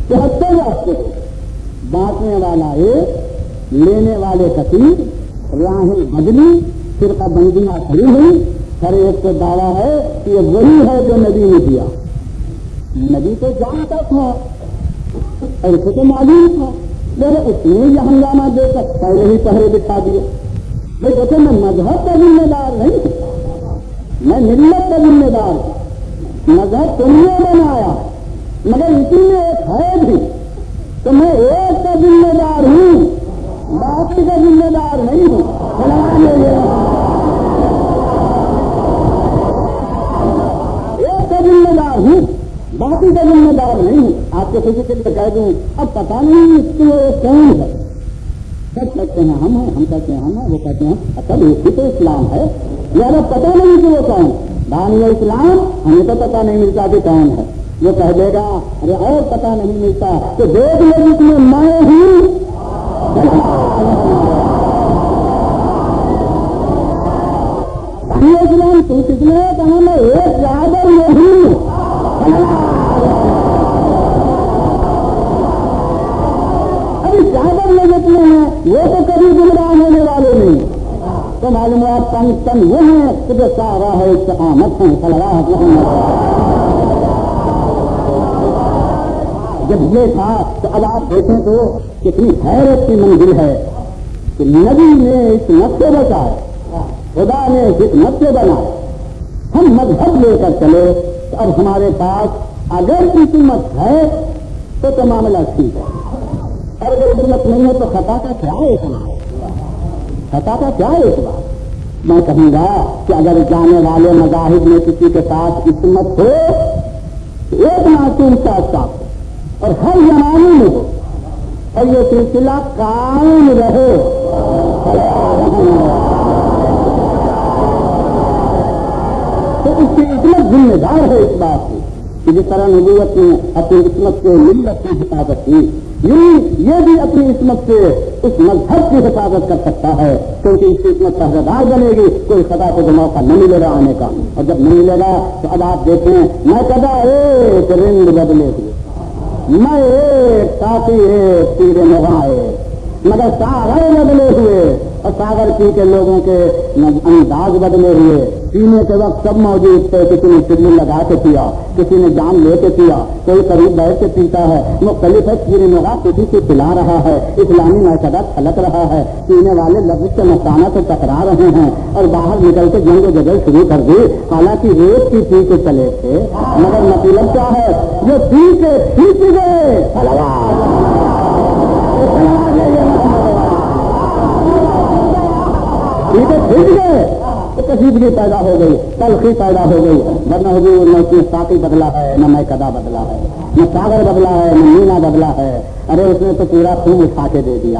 73 راستے، بانٹنے والا ایک، لینے والے کثیر، راہیں بدلی، فرقہ بندیاں کھڑی ہوئی، ہر ایک کو دعویٰ ہے کہ یہ وہی ہے جو نبی نے دیا، نبی تو جانتا تھا، ایسے تو معلوم تھا، لیکن اس نے یہ ہنگامہ دے کر پہلے ہی پہرے دکھا دیے. بھائی دیکھو میں مذہب کا ذمہ دار نہیں ہوں، میں ملت کا ذمہ دار ہوں. مذہب تم نے بنایا مگر اسی میں ایک ہے بھی تو میں ایک کا ذمہ دار ہوں، باقی کا ذمہ دار نہیں ہوں. ایک کا ذمہ دار ہوں، باقی کا ذمہ دار نہیں ہوں. آپ کے خوشی کے لیے کہہ دوں اب پتا نہیں اس کو کون ہے. سب کہتے ہیں ہم ہیں، ہم کہتے ہیں ہم ہیں، وہ کہتے ہیں اصل ایک ہی تو اسلام ہے. یار اب پتا نہیں کہ وہ کون بانی اسلام، ہمیں تو پتا نہیں ملتا کہ کون ہے. وہ کہہ دے گا ارے اور پتا نہیں ملتا تو دیکھ لو جس میں میں ہوں. اسلام تو کس نے کہا میں ایک رابر میں ہوں. ابھی رابر میں جتنے ہیں وہ تو کبھی گمراہ ہونے والے نہیں. تو معلوم ہے تن وہ ہیں کہ جو سارا ہے استقامت ہیں. صلوات محمد. جب یہ تھا تو اب آپ دیکھیں تو کتنی حیرت کی منزل ہے کہ نبی نے اس مت سے بچایا، خدا نے اس مت سے بنایا. ہم مذہب لے کر چلے تو اب ہمارے پاس اگر حکمت ہے تو معاملہ ٹھیک ہے، اور اگر حکمت نہیں ہے تو خطا کا کیا ہے؟ خطا کا کیا ہے اس بات؟ میں کہوں گا کہ اگر جانے والے مذاہب میں کسی کے پاس حکمت ہو تو ایک معصوم ساتھ ساتھ اور ہر زمانے میں ہو اور یہ سلسلہ قائم رہے. تو اس کی عصمت ذمہ دار ہے اس بات کی کہ جس طرح نبوت نے اپنی عصمت سے ملت کی حفاظت کی، یہ بھی اپنی عصمت سے اس مذہب کی حفاظت کر سکتا ہے، کیونکہ اس کی عصمت پہرے دار بنے گی. کوئی خدا کو موقع نہ ملے گا آنے کا، اور جب نہیں ملے گا تو اب آپ دیکھیں میں کدا ایک رنگ بدلے ہوئے، میں ایک ساتھی ایک تیرے نگائے مگر ساغر بدلے ہوئے اور ساگر پی کے لوگوں کے انداز بدلے ہوئے. پینے کے وقت سب موجود تھے، کسی نے چلی لگا کے پیا، کسی نے جام لے کے پیا، کوئی قریب بیٹھ کے پیتا ہے. مختلف ہے تیرے نگاہ کسی سے پلا رہا ہے، اسلامی مرتبہ چھلک رہا ہے. پینے والے لفظ کے مکانہ سے ٹکرا رہے ہیں اور باہر نکل کے جنگ و جدل شروع کر دی. حالانکہ ایک کی پی کے چلے تھے مگر مطلب کیا ہے وہ پی کے پھینک گئے. پھینک گئے تو کشیدگی پیدا ہو گئی، تلخی پیدا ہو گئی. ورنہ حضور نہ اس میں ساتھی بدلا ہے، نہ میں کدا بدلا ہے، نہ ساگر بدلا ہے، نہ مینا بدلا ہے. ارے اس نے تو پورا خون اٹھا کے دے دیا.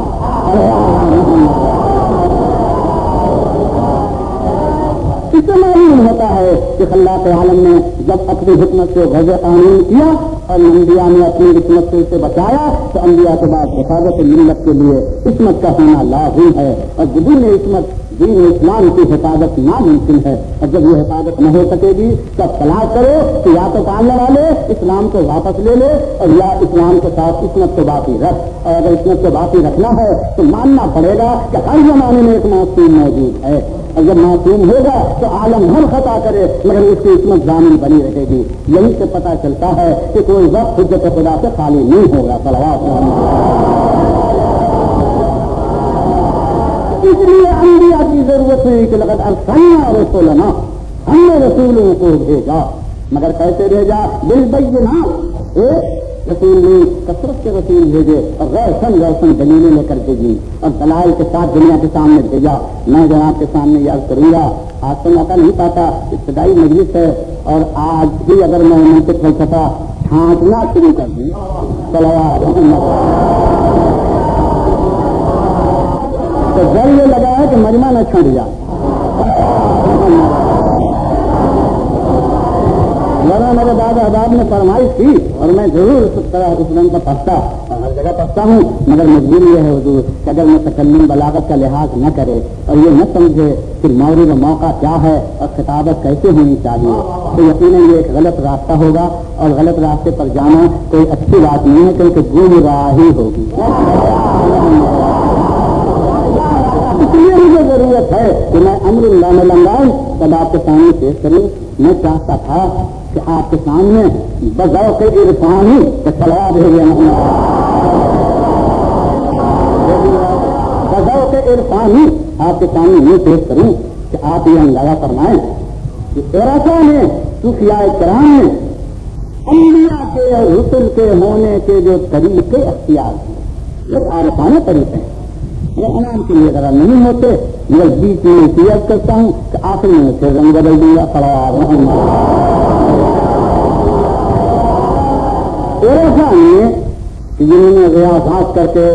اس سے معلوم ہوتا ہے کہ خلاق عالم نے جب اپنی حکمت سے غزہ قانون کیا اور انبیاء نے اپنی حکمت سے اسے بچایا تو انبیاء کے بعد حفاظت ملت کے لیے عصمت کا ہونا لازم ہے. اور بدون عصمت دین اسلام کی حفاظت ناممکن ہے. اور جب یہ حفاظت نہ ہو سکے گی تب تلاش کرو کہ یا تو کام لگا لے، اسلام کو واپس لے لے، اور یا اسلام کے ساتھ عصمت کو باقی رکھ. اور اگر عصمت کو باقی رکھنا ہے تو ماننا پڑے گا کہ ہر زمانے میں ایک معصوم موجود ہے، اور جب معصوم ہوگا تو عالم ہر خطا کرے مگر اس کی عصمت ضامن بنی رہے گی. یہی سے پتہ چلتا ہے کہ کوئی وقت حجت خدا سے خالی نہیں ہوگا. صلوات. اس لیے انبیاء کی ضرورت نہیں کہ لقد ارسلنا رسولنا، ہم نے رسولوں کو بھیجا مگر کیسے بھیجا؟ بالبینات. رسول نے کثرت کے رسول بھیجے اور غیر دلیلیں لے کر بھیجی اور دلائل کے ساتھ دنیا کے سامنے بھیجا. میں جناب کے سامنے یاد کروں گا، آج تو موقع نہیں پاتا، ابتدائی مجلس ہے اور آج بھی اگر میں منطق فلسفہ چھانٹنا شروع کر دوں تو ڈر یہ لگا ہے کہ مجمع نہ چھوٹ جائے. ذرا میرے دادا احباب نے فرمائش کی اور میں ضرور اس طرح اس رنگ کا پڑھتا اور ہر جگہ پڑھتا ہوں، مگر مجبوری یہ ہے حضور کہ اگر متکلم بلاغت کا لحاظ نہ کرے اور یہ نہ سمجھے کہ مورد موقع کیا ہے اور خطابت کیسے ہونی چاہیے تو یقیناً یہ ایک غلط راستہ ہوگا اور غلط راستے پر جانا کوئی اچھی بات نہیں ہے، کیونکہ گمراہی ہوگی. اس لیے مجھے ضرورت ہے کہ میں امر اللہ میں لنگاؤں تب آپ کے سامنے پیش کروں. میں چاہتا تھا کہ آپ کے سامنے بذوق عرفانی کہ سلوات بھیجے بذوق عرفانی آپ کے سامنے یہ پیش کروں کہ آپ یہ اندازہ فرمائیں کہ عرفا نے صوفیاء کرام نے انبیاء کے اور رسل کے ہونے کے جو طریقے اختیار ہیں یہ عارفانہ طریقے ہیں. عوام کے لیے ذرا نہیں ہوتے مگر بیچ میں نصیحت کرتا ہوں کہ آخر میں سے رنگ بدل دوں گا. عرفا نے جنہوں نے ریاضات کر کے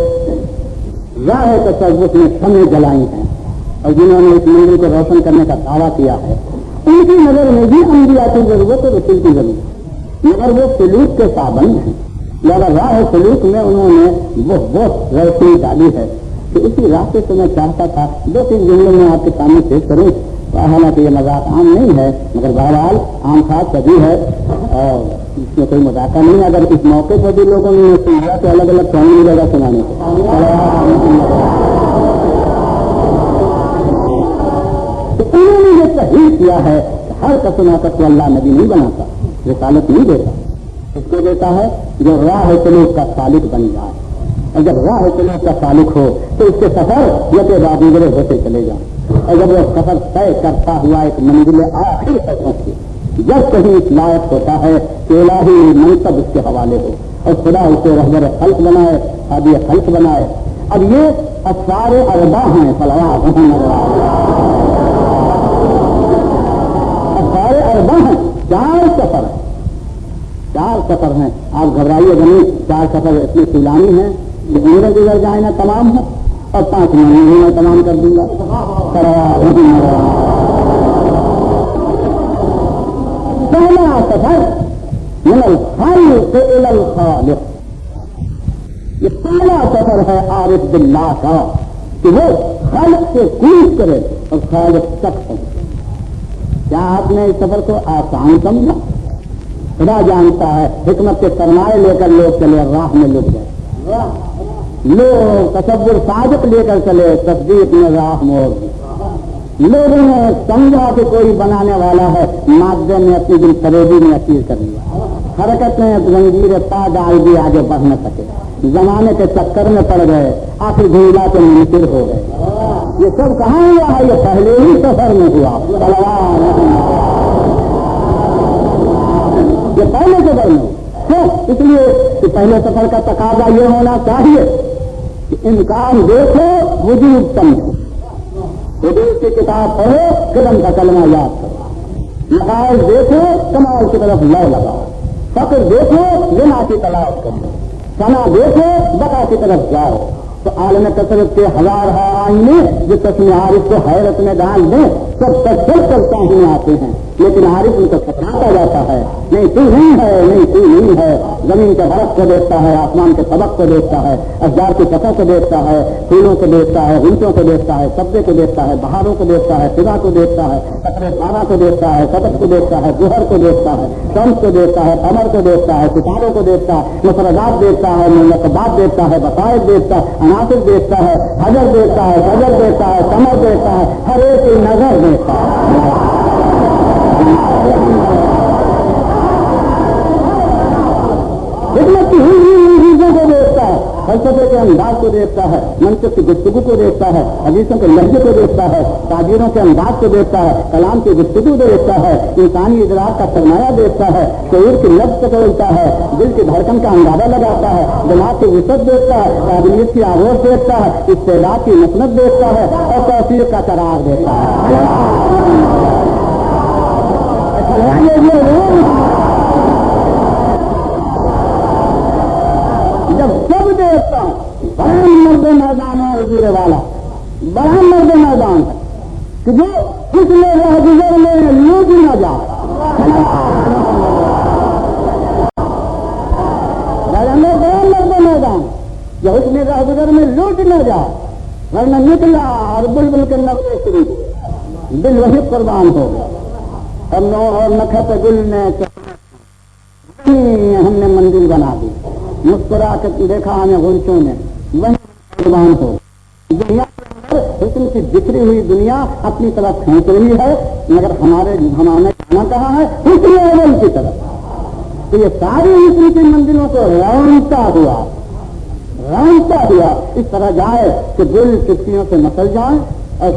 راہ تصوف میں شمع جلائی ہیں اور جنہوں نے اس مندر کو روشن کرنے کا دعویٰ کیا ہے ان کی نظر میں بھی انبیاء کی ضرورت اور رسول کی ضرورت مگر وہ سلوک کے پابند ہیں. لہٰذا راہ سلوک میں انہوں نے وہ بہت روشنی ڈالی ہے کہ اسی راستے سے میں چاہتا تھا 2-3 جملوں میں آپ کے سامنے پیش کروں. حالانکہ یہ مذاق عام نہیں ہے مگر بہرحال عام خاص سبھی ہے اور اس میں کوئی مذاقہ نہیں ہے. اگر اس موقع پر بھی لوگوں نے سنا تو الگ الگ کون ملے گا سنانے کو. تو انہوں نے یہ تحریر کیا ہے کہ ہر قسمت کو اللہ نبی نہیں بناتا رسالت نہیں دیتا. اس کو دیتا ہے جو راہ سلوک کا سالک بن جائے اور جب راہ سلوک کا سالک ہو تو اس کے سفر یا کے بعد نگرے ہوتے چلے جائیں اور جب وہ سفر طے کرتا ہوا ایک منزل آخر تک پہنچے جب کہیں اس لائق ہوتا ہے کہ الہی منصب اس کے حوالے ہو اور خدا اسے رہبر خلق بنائے ہادی خلق بنائے. اب یہ اسرار اربا ہیں صلوات اسرار اربا ہیں. 4 سفر ہیں. آپ گھبرائیے گا نہیں. 4 سفر اتنے سیلانی ہیں کہ عمریں گزر جائیں نا تمام ہے اور 5 مہینے میں تمام کر دوں گا. پہلا سفر من الخالق الى الخالق. یہ پہلا سفر ہے عارف باللہ کا کہ وہ خالق سے کوشش کرے اور خالق تک پہنچے. کیا آپ نے اس سفر کو آسان سمجھا؟ خدا جانتا ہے حکمت کے سرمائے لے کر لوگ چلے راہ میں لگ گئے. لوگ تصور صادق لے کر چلے تصدیق میں راہ موڑ. لوگوں نے سمجھا کہ کوئی بنانے والا ہے مادے میں اپنی دل فریبی میں اسیر کر لیا. حرکت میں زنجیر پا ڈال دی آگے بڑھ نہ سکے. زمانے کے چکر میں پڑ گئے آخر گھولا کے منکر ہو گئے. یہ سب کہاں ہوا ہے؟ یہ پہلے ہی سفر میں ہوا. یہ پہلے سفر میں اس لیے کہ پہلے سفر کا تقاضا یہ ہونا چاہیے کہ امکان دیکھو وجود سمجھو. حدود کی کتاب پڑھو قدم کا کلمہ یاد کرو. نقائص دیکھو کمال کی طرف لو لگاؤ. فقر دیکھو غنا کی تلاش کرو. سنا دیکھو بقا کی طرف جاؤ. تو عالم کثرت کے 1000 آئینے جو تسمہ عارف کو حیرت میں ڈال دیں سب تک کرتا ہی آتے ہیں لیکن عارف ان کو سکھاتا جاتا ہے. نہیں تو نہیں ہے نہیں تو نہیں ہے. زمین کے برف کو دیکھتا ہے آسمان کے طبق کو دیکھتا ہے اشجار کی سطح کو دیکھتا ہے پھولوں کو دیکھتا ہے غنچوں کو دیکھتا ہے سبزے کو دیکھتا ہے بہاروں کو دیکھتا ہے فضا کو دیکھتا ہے قطرے پارا کو دیکھتا ہے سطح کو دیکھتا ہے جوہر کو دیکھتا ہے شمس کو دیکھتا ہے قمر کو دیکھتا ہے ستاروں کو دیکھتا ہے مفردات دیکھتا ہے منقبات دیکھتا ہے بقائد دیکھتا ہے عناصر دیکھتا ہے حجر دیکھتا ہے شجر دیکھتا ہے قمر دیکھتا ہے ہر ایک کی نظر دیکھتا ہے. حکمت کی ہوئی چیزوں کو دیکھتا ہے فلسفے کے انداز کو دیکھتا ہے منطق کی گفتگو کو دیکھتا ہے حدیثوں کے لہجے کو دیکھتا ہے تاجروں کے انداز کو دیکھتا ہے کلام کی گفتگو دیکھتا ہے انسانی ادراک کا سرمایہ دیکھتا ہے شعور کی لفظ کو توڑتا ہے دل کی دھڑکن کا اندازہ لگاتا ہے دماغ کی وسعت دیکھتا ہے قابلیت کی آغوش دیکھتا ہے استعداد کی مسند دیکھتا ہے اور توفیق کا قرار دیتا ہے. جب سب دیکھتا ہوں بڑا مرد میدان ہے حضور والا بڑا مرد میدان ہے کہ جو اس میں رہ گزر میں لوٹ نہ جائے. بڑا مرد میدان جو اس میں رہ گزر میں لوٹ نہ جائے ورنہ نکلا اور بلبل کے نغمے شروع دل وہی قربان ہو گیا اور نکھت گل نے ہم نے منزل بنا دی. مسکرا کے دیکھا ہمیں غنچوں نے وہی قربان ہو. دنیا حسن کی بکھری ہوئی دنیا اپنی طرف کھینچ رہی ہے مگر ہمارے جانا کہاں ہے حسن اول کی طرف. تو یہ ساری مصر کی منزلوں کو رونتا ہوا اس طرح جائے کہ دل چٹکیوں سے مسل جائیں اور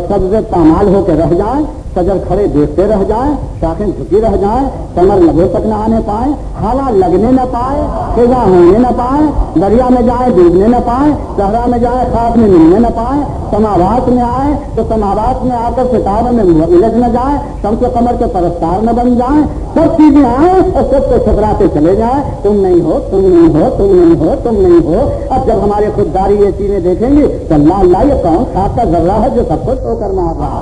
سبزے پامال ہو کے رہ جائیں، شجر کھڑے دیکھتے رہ جائیں، شاخیں جھکی رہ جائیں، کمر لبے تک نہ آنے پائیں، ہوا لگنے نہ پائے، خزاں ہونے نہ پائیں، دریا میں جائیں ڈوبنے نہ پائیں، صحرا میں جائیں خاک میں ملنے نہ پائیں، سماوات میں آئیں تو سماوات میں آ کر ستاروں میں الجھ نہ جائیں، شمس و قمر کے پرستار نہ بن جائیں، سب چیزیں آئیں اور سب کو ٹھکراتے چلے جائیں، تم نہیں ہو تم نہیں ہو تم نہیں ہو تم نہیں ہو۔ اب جب ہمارے خودداری یہ چیزیں دیکھیں گی تو اللہ یہ کون خاک کا ذرہ ہے جو سب کو ٹھو کر مار رہا ہے،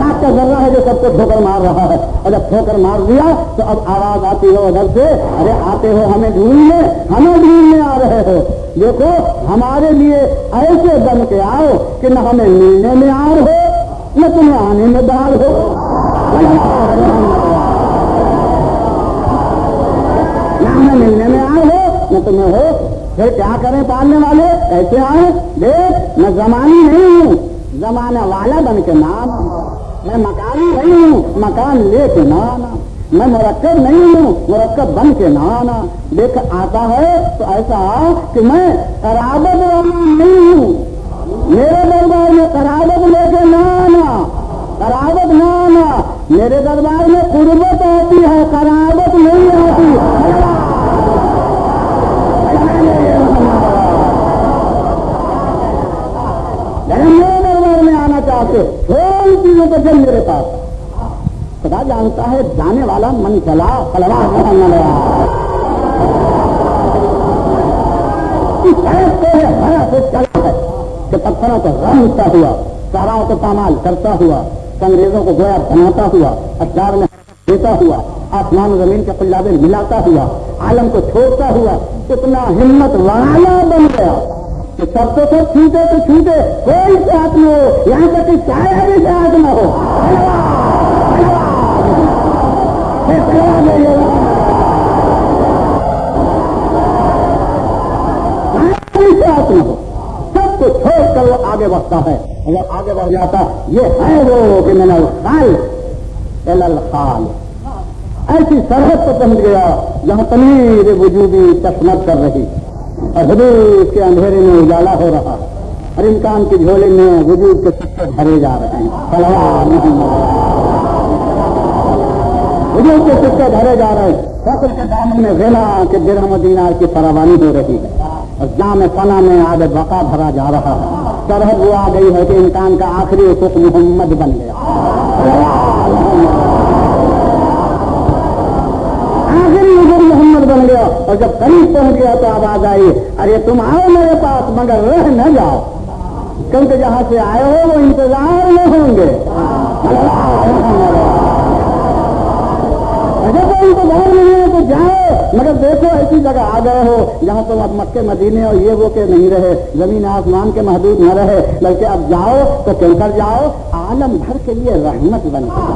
خاک کا ذرہ ہے جو سب کو ٹھوکر مار رہا ہے، اور جب ٹھوکر مار دیا تو اب آواز آتی ہو ادھر سے، ارے آتے ہو ہمیں ڈھونڈنے آ رہے ہو، دیکھو ہمارے لیے ایسے بن کے آؤ کہ نہ ہمیں ملنے میں آر ہو نہ تمہیں آنے میں دار ہو۔ نہ ہمیں ملنے میں آر ہو نہ تمہیں ہو، پھر کیا کریں پالنے والے، کیسے آئے؟ دیکھ میں زمانی نہیں ہوں، زمانہ والا بن کے نام، میں مکانی نہیں ہوں، مکان لے کے نہ آنا، میں مرکب نہیں ہوں، مرکب بن کے نہ آنا، دیکھ آتا ہے تو ایسا کہ میں قرابت والا نہیں ہوں، میرے دربار میں قرابت لے کے نہ آنا، قرابت نہ آنا، میرے دربار میں قربت آتی ہے، قرابت نہیں آتی۔ تھوڑی چیزوں کو جب میرے پاس خدا جانتا ہے، جانے والا من چلا خلوا چلا ہے کہ پتھروں کو رنگتا ہوا، صحراؤں کو پامال کرتا ہوا، انگریزوں کو گویا بناتا ہوا، اشعار میں دیتا ہوا، آسمان و زمین کے قلابے ملاتا ہوا، عالم کو چھوڑتا ہوا، اتنا ہمت والا بن گیا کہ سب کو سب چھوٹے تو چھوٹے، کوئی ساتھ نہ ہو، یہاں تک کہ سایہ بھی ساتھ نہ ہو، ساتھ نہ ہو، سب کو چھوڑ کر وہ آگے بڑھتا ہے، اگر آگے بڑھ جاتا یہ ہے وہ کہ میں نے الخال ایسی سرحد کو پہنچ گیا جہاں تنویر وجودی چشمت کر رہی اور حدود کے اندھیرے میں اجالا ہو رہا، اور امکان کی جھولی میں وجود کے سکے بھرے جا رہے ہیں، وجود کے سکے بھرے جا رہے ہیں، فخر کے دامن میں غنا کے درہم و دینار کی فراوانی ہو رہی ہے، اور جام فنا میں آب بقا بھرا جا رہا ہے، سرحد وہ آ گئی ہے کہ انسان کا آخری حقوق محمد بن گیا، آخری حقوق محمد بن گیا، اور جب قریب پہنچ گیا تو آواز آئی، ارے تم آؤ میرے پاس مگر رہ نہ جاؤ، کیونکہ جہاں سے آئے ہو وہ انتظار میں ہوں گے، اگر کوئی انتظار نہیں ہے تو جاؤ، مگر دیکھو ایسی جگہ آ گئے ہو جہاں تم اب مکے مدینے اور یہ وہ کے نہیں رہے، زمین آسمان کے محدود نہ رہے، بلکہ اب جاؤ تو کہہ کر جاؤ عالم بھر کے لیے رحمت بن کر،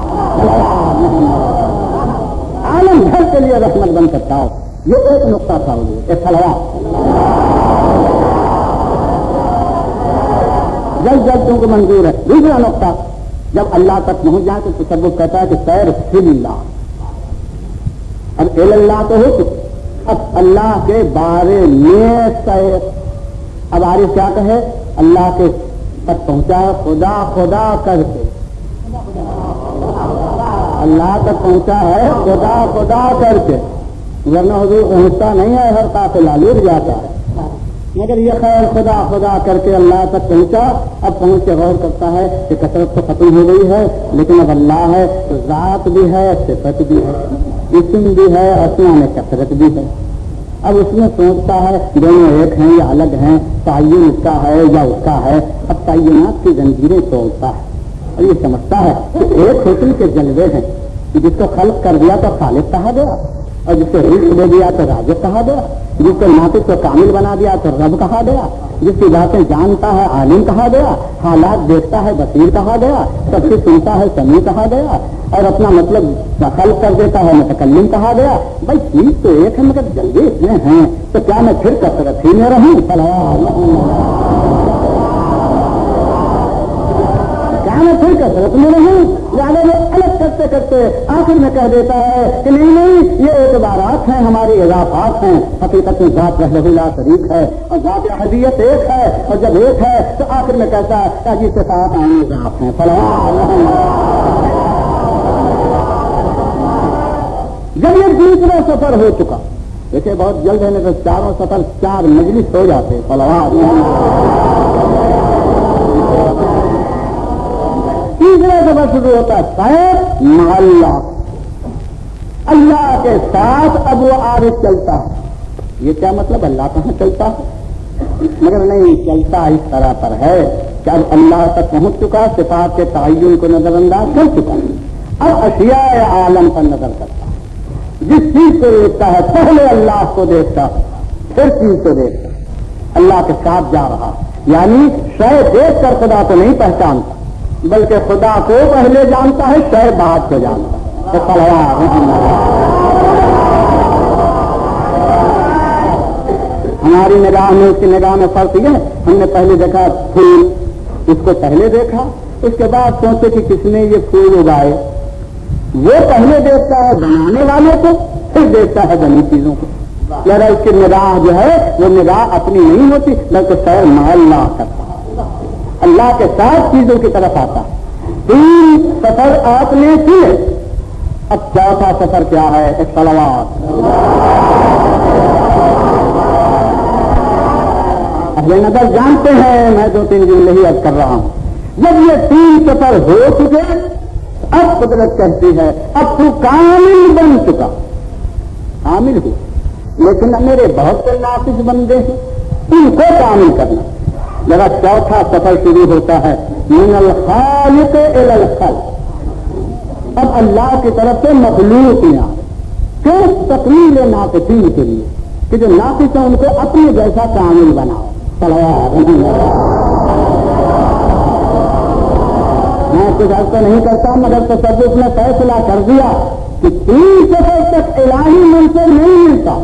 عالم بھر کے لیے رحمت بن سکتا ہو۔ یہ ایک نقطہ تھا، ایک سلوات جلد جلد تم کو منظور ہے۔ دوسرا نقطہ، جب اللہ تک پہنچ جائے تو تصوف کہتا ہے کہ سیر فی اللہ، اب اللہ تو ہو اب اللہ کے بارے میں سیر، اب عارف کیا کہے، اللہ کے تک پہنچا ہے خدا خدا کر کے، اللہ تک پہنچا ہے خدا خدا کر کے، ورنہ حضور پہنچتا نہیں ہے، ہر قافلہ لٹ جاتا ہے، مگر یہ خیر خدا خدا کر کے اللہ تک پہنچا، اب پہنچ کے غور کرتا ہے کہ کثرت تو ختم ہو گئی ہے، لیکن اب اللہ ہے تو ذات بھی ہے، صفت بھی ہے، اسم بھی ہے، اسما میں کثرت بھی ہے، اب اس میں سوچتا ہے دونوں ایک ہیں یا الگ ہیں، تعین اس کا ہے یا اس کا ہے، اب تعینات کی زنجیریں توڑتا ہے اور یہ سمجھتا ہے کہ ایک ہوٹل کے جلوے ہیں، جس کو خلق کر دیا تو خالق کہا گیا، اور جس کو رزق دے دیا تو رازق کہا گیا، جس کو ناطق کو کامل بنا دیا تو رب کہا گیا، جس کی باتیں جانتا ہے عالم کہا گیا، حالات دیکھتا ہے بصیر کہا گیا، سب کچھ سنتا ہے سمیع کہا گیا، اور اپنا مطلب خلق کر دیتا ہے متکلم کہا گیا۔ بھائی چیز تو ایک ہے مگر جلدی اتنے ہیں، تو کیا میں پھر کثرت ہی میں رہوں؟ کیا میں پھر کثرت میں نہیں، لہٰذا وہ الگ کرتے کرتے آخر میں کہہ دیتا ہے کہ نہیں یہ اعتبارات ہیں، ہماری اضافات ہیں، حقیقت میں ذات وحدہ لا شریک ہے اور ذات احدیت ایک ہے، اور جب ایک ہے تو آخر میں کہتا ہے کہ جی صفات آئیں اضاف ہیں جب یہ دوسرا سفر ہو چکا، دیکھیں بہت جلد ہے نا، تو چاروں سفر 4 مجلس ہو جاتے صلوات۔ تیسرا سفر شروع ہوتا ہے سیر مع اللہ، اللہ کے ساتھ اب وہ آگے چلتا ہے۔ یہ کیا مطلب؟ اللہ کہاں چلتا ہے؟ مگر نہیں، چلتا اس طرح پر ہے کہ اب اللہ تک پہنچ چکا، صفات کے تعین کو نظر انداز کر چکا، اب اشیاء عالم پر نظر کرتا ہے۔ جس چیز کو دیکھتا ہے پہلے اللہ کو دیکھتا ہے، پھر چیز کو دیکھتا ہے، اللہ کے ساتھ جا رہا، یعنی شے دیکھ کر خدا کو نہیں پہچانتا بلکہ خدا کو پہلے جانتا ہے، شے بعد کو جانتا ہے۔ ہماری نگاہ میں اس کی نگاہ میں فرق یہ ہے، ہم نے پہلے دیکھا پھول، اس کو پہلے دیکھا، اس کے بعد سوچے کہ کس نے یہ پھول اگائے، وہ پہلے دیکھتا ہے بنانے والے کو، پھر دیکھتا ہے بنی چیزوں کو۔ ذرا اس کی نگاہ جو ہے وہ نگاہ اپنی نہیں ہوتی بلکہ سیر مع اللہ کرتا ہے، اللہ کے ساتھ چیزوں کی طرف آتا ہے۔ 3 سفر آپ نے کیے، اب چوتھا سفر کیا ہے؟ صلوات۔ اہل نظر جانتے ہیں، میں 2-3 جملے ہی عرض کر رہا ہوں۔ جب یہ 3 سفر ہو چکے، اب قدرت کہتی ہے اب تو کامل بن چکا، کامل ہو، لیکن میرے بہت سے ناقص بندے ہیں، ان کو کامل کرنا۔ ذرا چوتھا سفر شروع ہوتا ہے من الخالق الی الخلق، اب اللہ کی طرف سے مخلوق میں آئے، کیوں؟ تکمیل ناقصین کے لیے کہ جو ناقص ہیں ان کو اپنے جیسا کامل بناؤ۔ میں کچھ عرض تو نہیں کرتا مگر تصوف نے فیصلہ کر دیا کہ 3 سفر تک الہی منصب نہیں ملتا،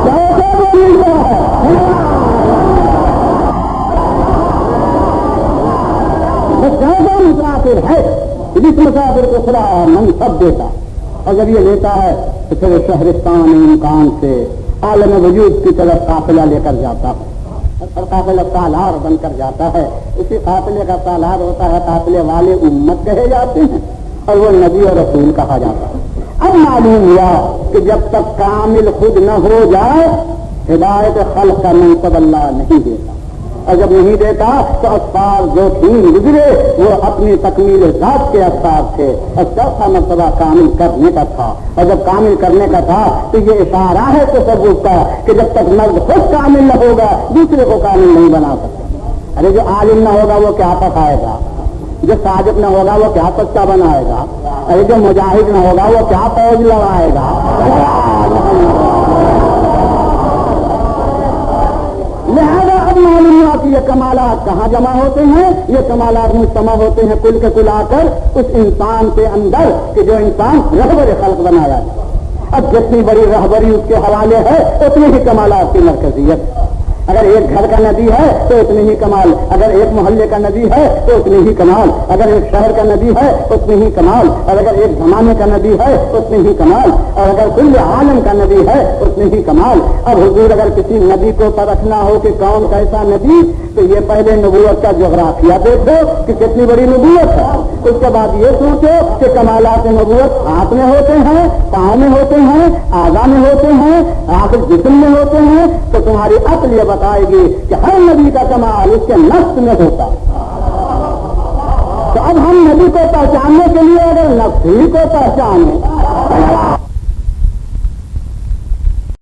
کیسے وہ ملتا ہے؟ وہ کیسا مسافر ہے جس مسافر کو خدا منصب دیتا، اور جب یہ لیتا ہے تو پھر شہرستان امکان سے عالم وجود کی طرف قافلہ لے کر جاتا ہے، اور قافلہ سالار بن کر جاتا ہے۔ اسی قافلے کا سالار ہوتا ہے، قافلے والے امت کہے جاتے ہیں، اور وہ نبی اور رسول کہا جاتا ہے۔ اب معلوم ہوا کہ جب تک کامل خود نہ ہو جائے ہدایت خلق کا منصب اللہ نہیں دیتا، اور جب نہیں دیتا تو اسباب جو 3 گزرے وہ اپنی تکمیل ذات کے اسباب تھے، اور چوتھا مرتبہ کامل کرنے کا تھا، اور جب کامل کرنے کا تھا تو یہ اشارہ ہے تصوف کا کہ جب تک مرد خود کامل نہ ہوگا دوسرے کو کامل نہیں بنا سکتا۔ ارے جو عالم نہ ہوگا وہ کیا پکائے گا، جو صادق نہ ہوگا وہ کیا سچا بنائے گا، ارے جو مجاہد نہ ہوگا وہ کیا فوج لڑائے گا۔ لہذا اب معلوم ہوا کہ یہ کمالات کہاں جمع ہوتے ہیں، یہ کمالات مجتمع ہوتے ہیں کل کے کل آ کر اس انسان کے اندر کہ جو انسان رہبر خلق بنایا ہے۔ اب جتنی بڑی رہبری اس کے حوالے ہے اتنی ہی کمالات کی مرکزیت۔ اگر ایک گھر کا نبی ہے تو اتنی ہی کمال، اگر ایک محلے کا نبی ہے تو اتنی ہی کمال، اگر ایک شہر کا نبی ہے اتنی ہی کمال، اور اگر ایک زمانے کا نبی ہے اتنی ہی کمال، اور اگر کل عالم کا نبی ہے اتنی ہی کمال۔ اب حضور اگر کسی نبی کو پرکھنا ہو کہ کون کیسا نبی تو یہ پہلے نبوت کا جغرافیہ دیکھو کہ کتنی بڑی نبوت ہے، اس کے بعد یہ سوچو کہ کمالات نبوت ہاتھ میں ہوتے ہیں، پاؤں میں ہوتے ہیں، اعضاء میں ہوتے ہیں، آخر جسم میں ہوتے ہیں، تو تمہاری عقل یہ بتائے گی کہ ہر نبی کا کمال اس کے نفس میں ہوتا۔ تو اب ہم نبی کو پہچاننے کے لیے اگر نفس ہی کو پہچانے